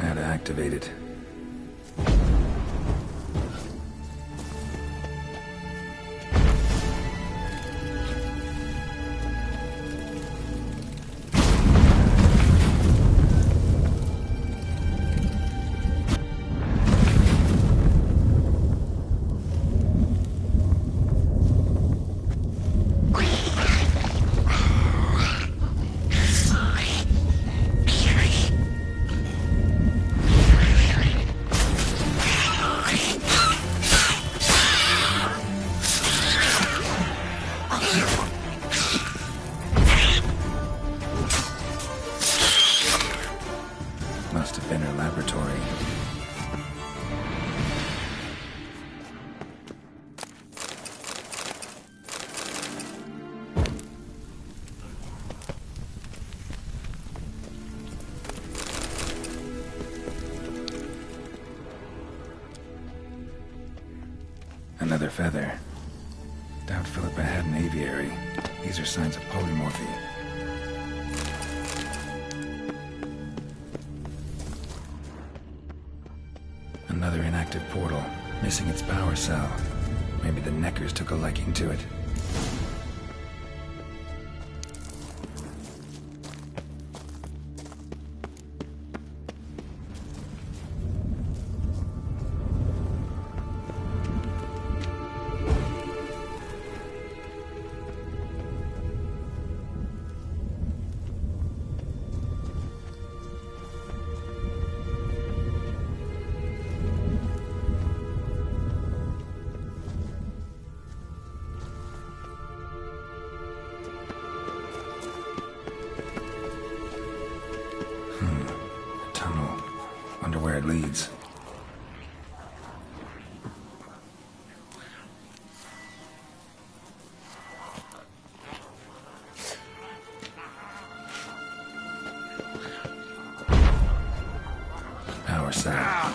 Now to activate it. Must have been her laboratory. Another feather. Doubt Philippa had an aviary. These are signs of polymorphy. Another inactive portal, missing its power cell. Maybe the Neckers took a liking to it. Wonder where it leads. Power cell.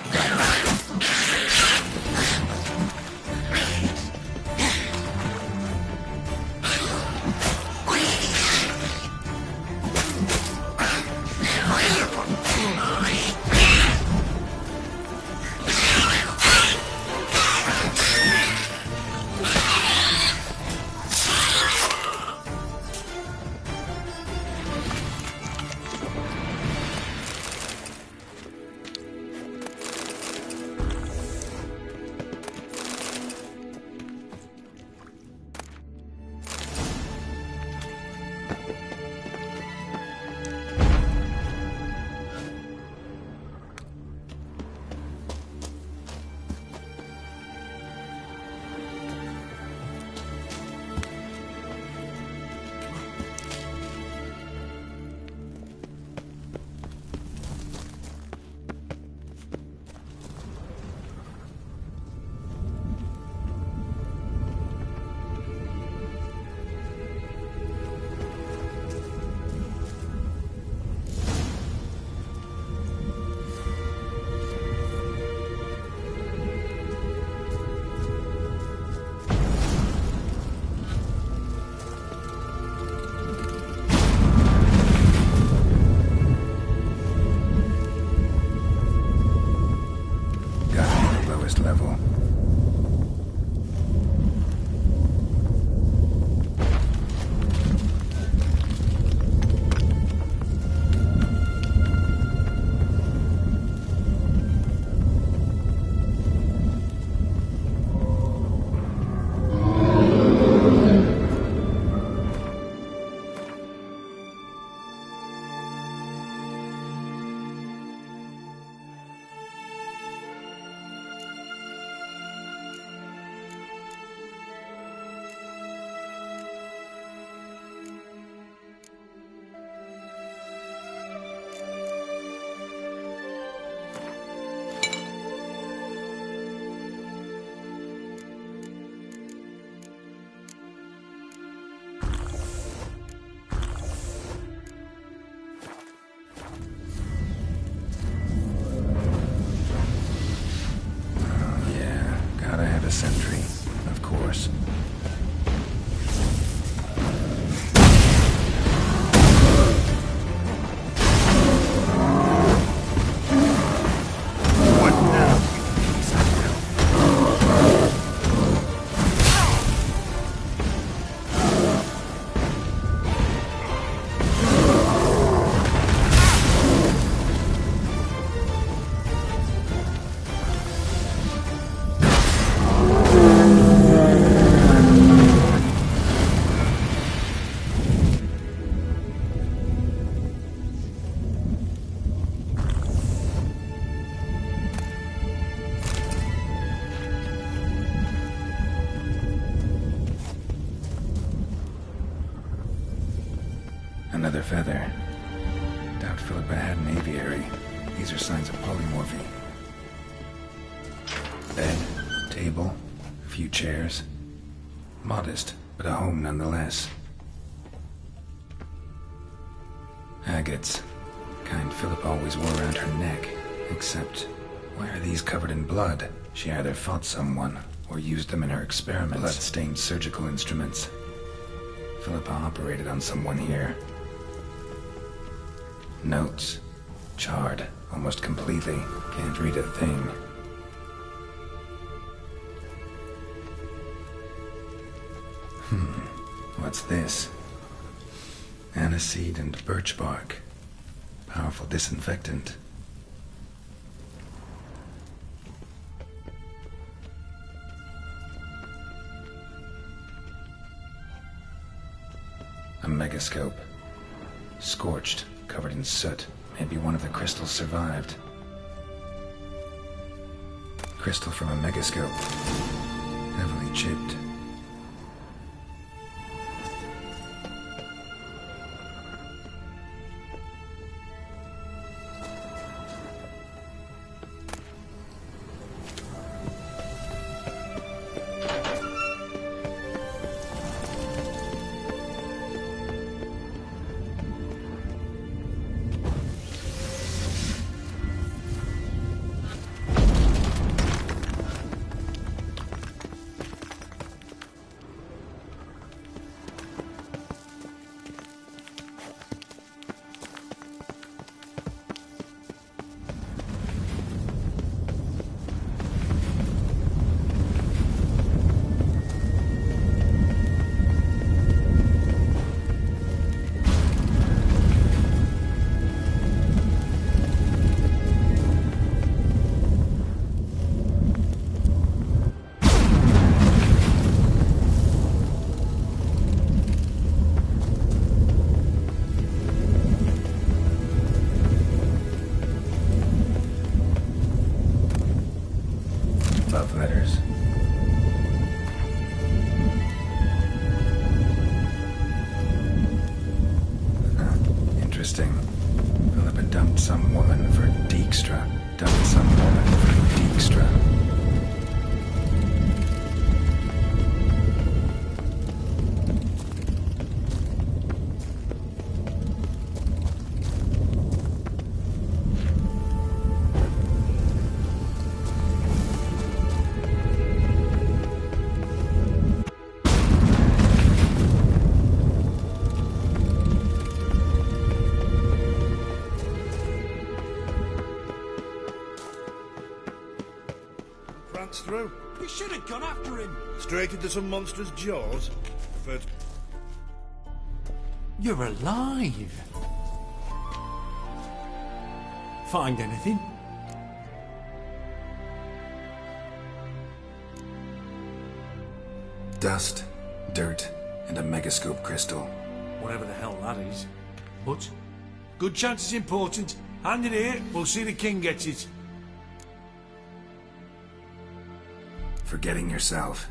an aviary. These are signs of polymorphy. Bed, table, a few chairs. Modest, but a home nonetheless. Agates. Kind Philip always wore around her neck. Except, why are these covered in blood? She either fought someone, or used them in her experiments. Blood-stained surgical instruments. Philippa operated on someone here. Notes. Charred, almost completely. Can't read a thing. What's this? Aniseed and birch bark. Powerful disinfectant. A megascope. Scorched, covered in soot. Maybe one of the crystals survived. Crystal from a megascope. Heavily chipped. Love letters. Interesting. Philippa dumped some woman for Dijkstra. Dumped some woman for Dijkstra. Through. You should have gone after him. Straight into some monster's jaws. But You're alive. Find anything? Dust, dirt, and a megascope crystal. Whatever the hell that is. But good chance is important. Hand it here, we'll see the king gets it. Forgetting yourself.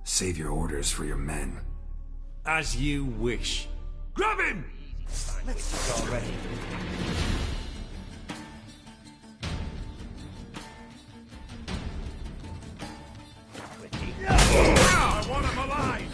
Save your orders for your men. As you wish. Grab him! Let's go already. I want him alive!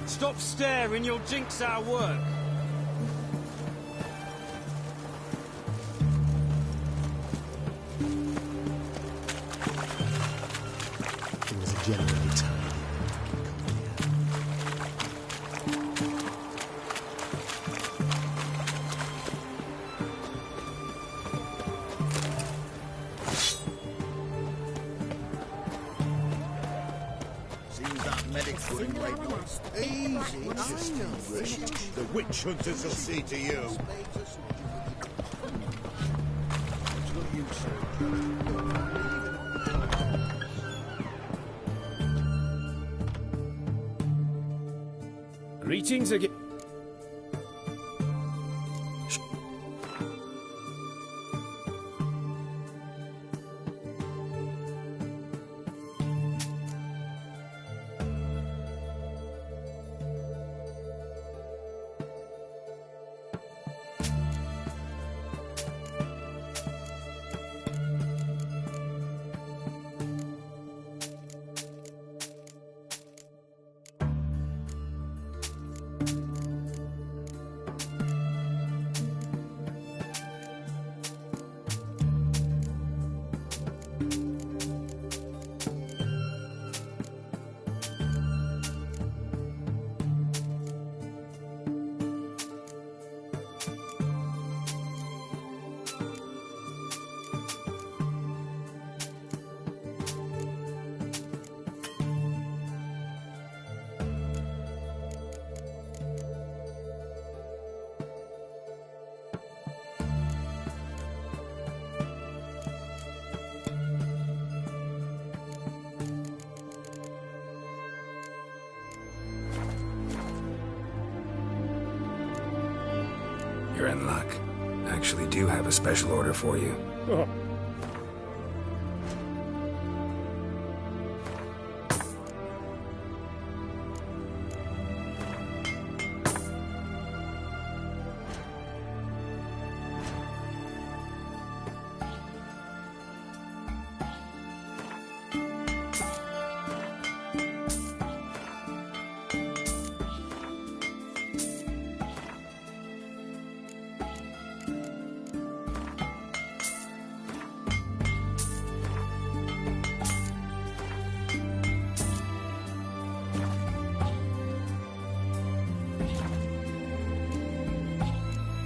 Stop staring, you'll jinx our work. He was a genuinely tiny. Seems that medic's running late. Easy, just rush. The witch hunters will see to you. Greetings again. You're in luck. I actually do have a special order for you. Oh.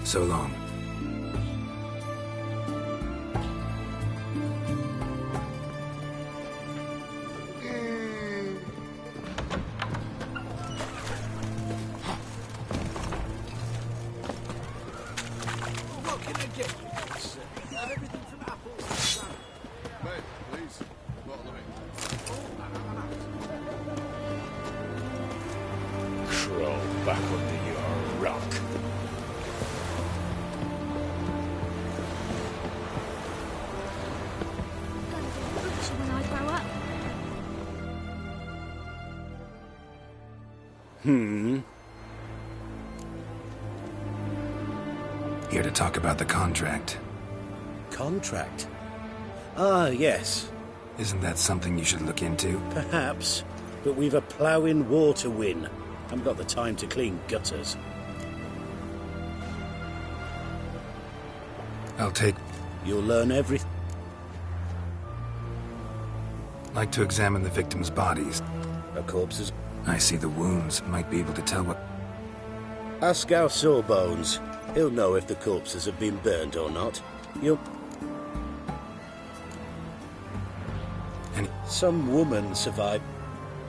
So long. What can I get you, sir? Everything from apples to salad. Mate, please. Bottle of it. Crawl back under your rock. When I grow up. Here to talk about the contract. Contract? Ah, yes. Isn't that something you should look into? Perhaps. But we've a ploughing war to win. Haven't got the time to clean gutters. I'll take... You'll learn everything. Like to examine the victims' bodies. The corpses. I see the wounds. Might be able to tell what... Ask our Sawbones. He'll know if the corpses have been burned or not. You'll... Some woman survived.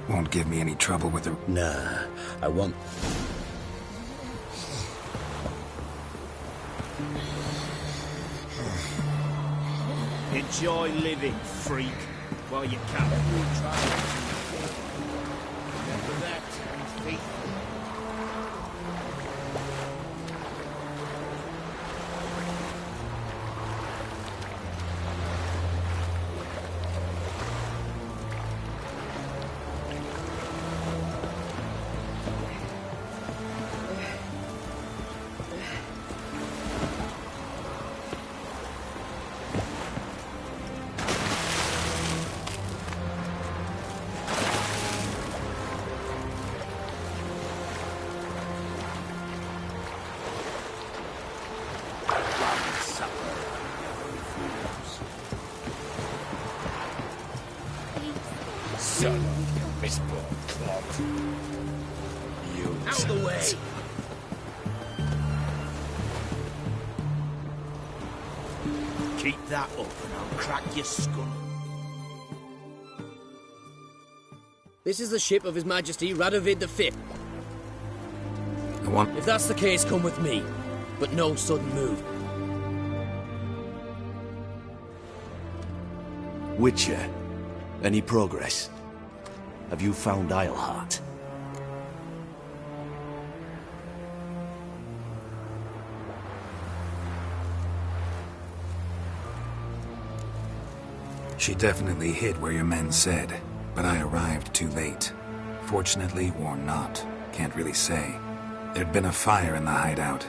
Won't give me any trouble with the... Nah, I want... Enjoy living, freak, while you can. Remember that, and faith. Miss Blood. You Out of the way! Keep that up and I'll crack your skull. This is the ship of His Majesty Radovid V. I If that's the case, come with me. But no sudden move. Witcher, any progress? Have you found Isleheart? She definitely hit where your men said, but I arrived too late. Fortunately or not, can't really say. There'd been a fire in the hideout.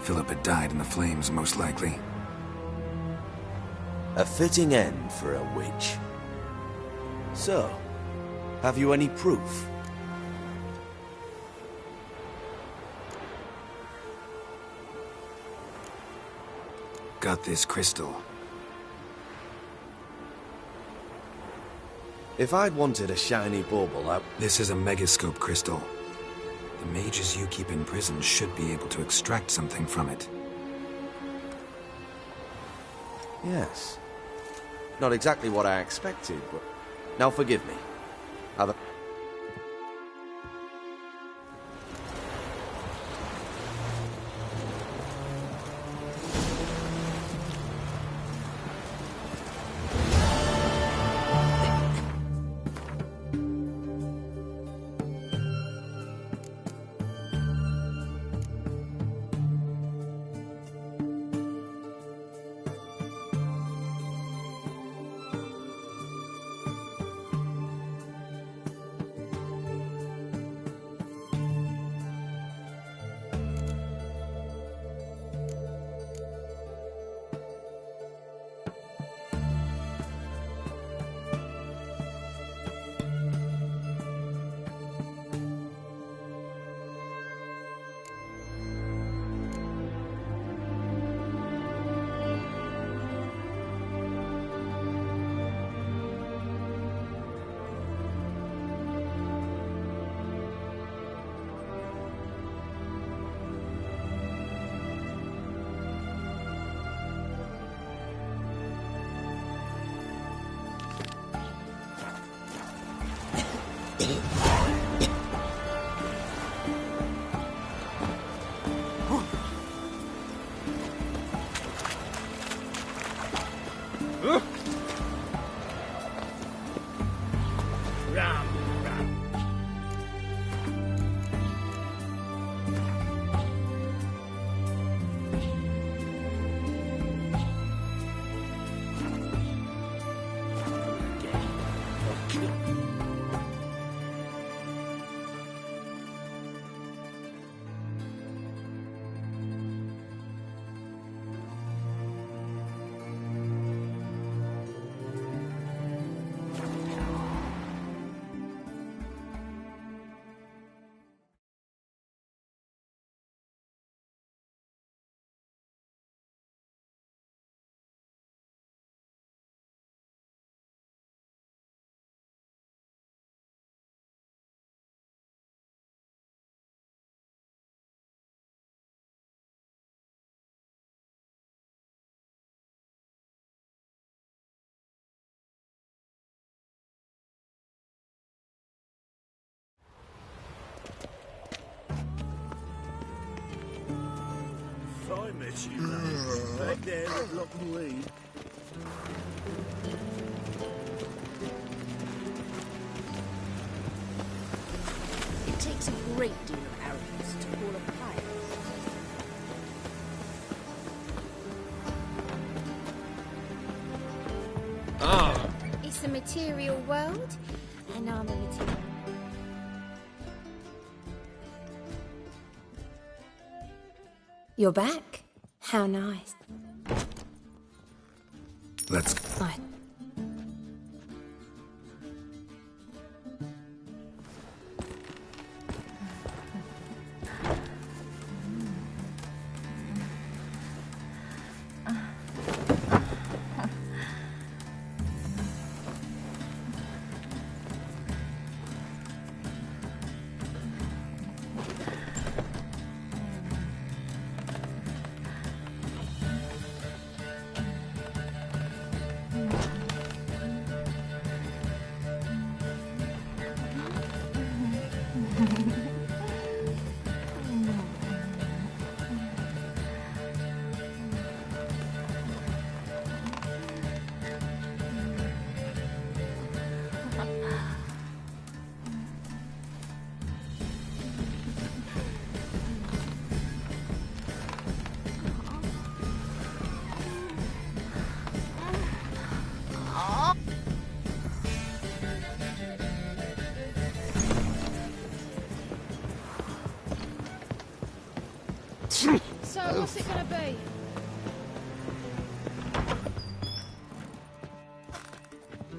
Philip had died in the flames, most likely. A fitting end for a witch. So, have you any proof? Got this crystal. If I'd wanted a shiny bauble, This is a megascope crystal. The mages you keep in prison should be able to extract something from it. Yes. Not exactly what I expected, but... Now forgive me. Back there, lock and weed. It takes a great deal of arrogance to call a pirate. It's the material world, and I'm the material. You're back? How nice. Let's... I... So, what's it gonna be?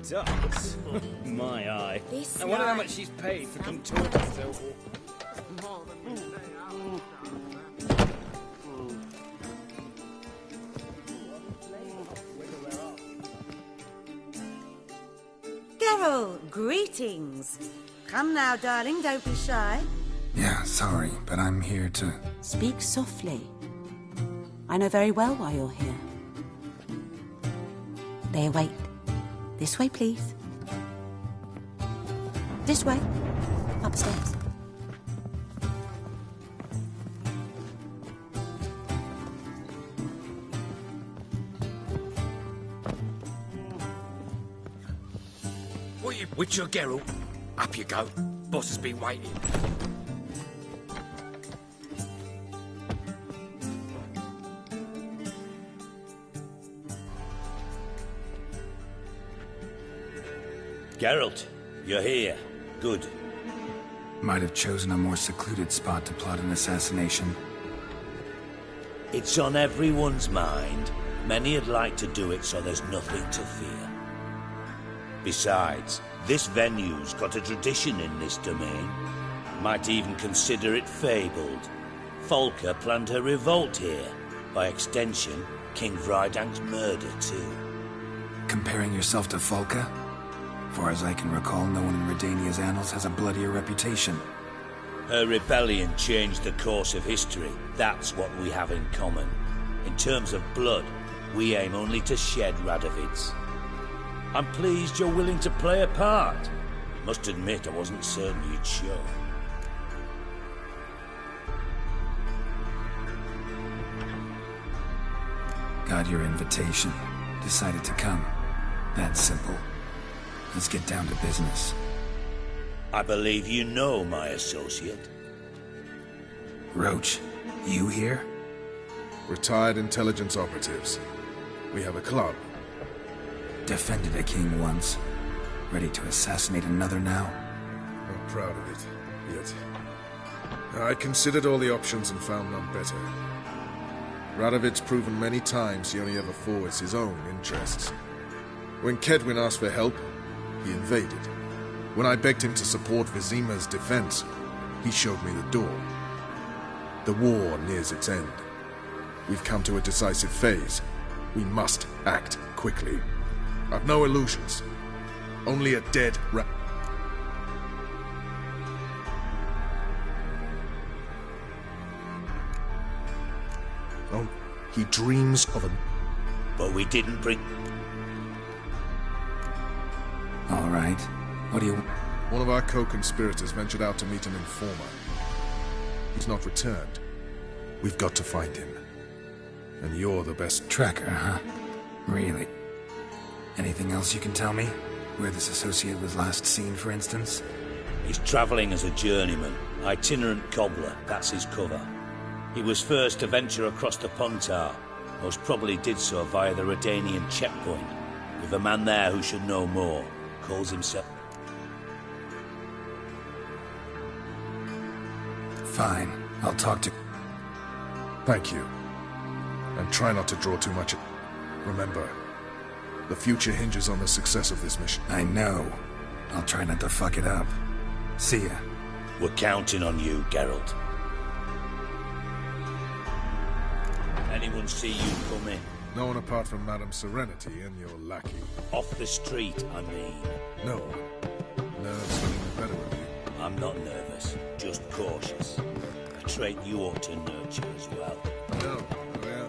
Ducks? My eye. This I wonder how night. much she's paid for contorting so. Geralt, greetings. Come now, darling, don't be shy. Yeah, sorry, but I'm here to... Speak softly. I know very well why you're here. They await. This way, please. This way. Upstairs. What you, Witcher Geralt? Up you go. Boss has been waiting. Geralt, you're here. Good. Might have chosen a more secluded spot to plot an assassination. It's on everyone's mind. Many'd like to do it so there's nothing to fear. Besides, this venue's got a tradition in this domain. Might even consider it fabled. Folka planned her revolt here. By extension, King Vrydank's murder too. Comparing yourself to Folka? Far as I can recall, no one in Redania's annals has a bloodier reputation. Her rebellion changed the course of history. That's what we have in common. In terms of blood, we aim only to shed Radovid's. I'm pleased you're willing to play a part. Must admit, I wasn't certain you'd show. Got your invitation. Decided to come. That's simple. Let's get down to business. I believe you know my associate. Roach, you here? Retired intelligence operatives. We have a club. Defended a king once. Ready to assassinate another now? Not proud of it, yet. I considered all the options and found none better. Radovid's proven many times he only ever forwards his own interests. When Kedwin asked for help, he invaded. When I begged him to support Vizima's defense, he showed me the door. The war nears its end. We've come to a decisive phase. We must act quickly. I've no illusions. Only a dead rat. Oh, he dreams of a... But we didn't bring... All right. What do you... One of our co-conspirators ventured out to meet an informer. He's not returned. We've got to find him. And you're the best... Tracker, huh? Really? Anything else you can tell me? Where this associate was last seen, for instance? He's travelling as a journeyman. Itinerant cobbler, that's his cover. He was first to venture across the Pontar. Most probably did so via the Redanian checkpoint. With a man there who should know more. Calls himself... Fine. I'll talk to... Thank you. And try not to draw too much... Remember, the future hinges on the success of this mission. I know. I'll try not to fuck it up. See ya. We're counting on you, Geralt. Anyone see you come in? No one apart from Madame Serenity and your lackey. Off the street, I mean. No one. Nerves running the better of you. I'm not nervous, just cautious. A trait you ought to nurture as well. No, yeah.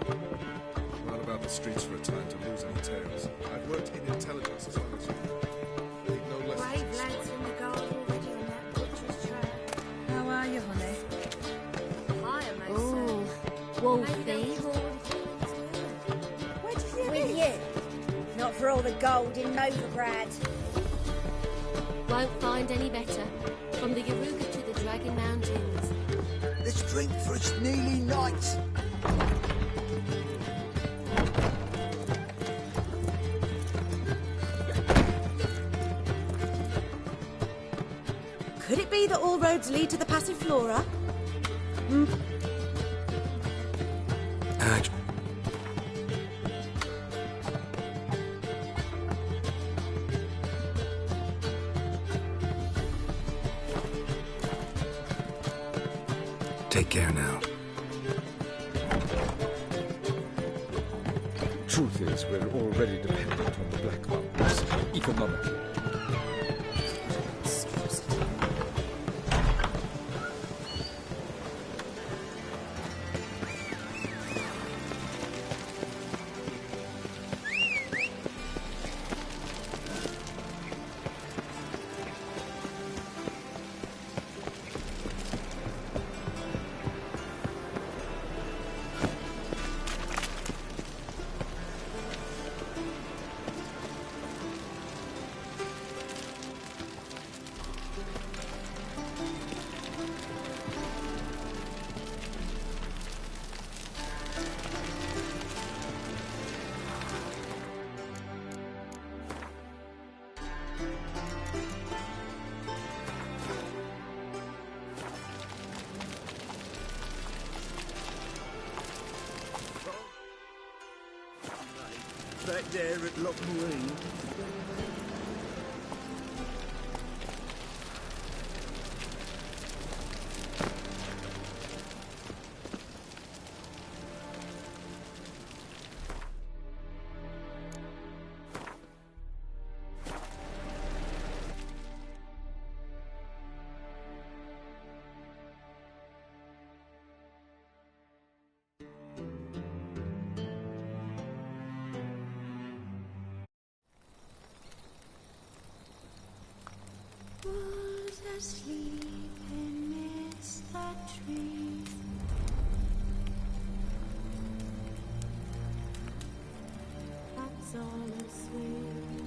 Not about the streets for a time to lose any tales. I've worked in intelligence as well as you. Need no lessons. Brave lads from the guard already on that butcher's trail. Wolfie. Where'd you hear With this? you. Not for all the gold in Novigrad. Won't find any better. From the Yaruga to the Dragon Mountains. Let's drink for its nearly night. Could it be that all roads lead to the Passiflora? Take care now. Truth is, we're already dependent on the Black Mountains, economically. Back there at Loch Marine. Was asleep amidst the trees. That's all I swear.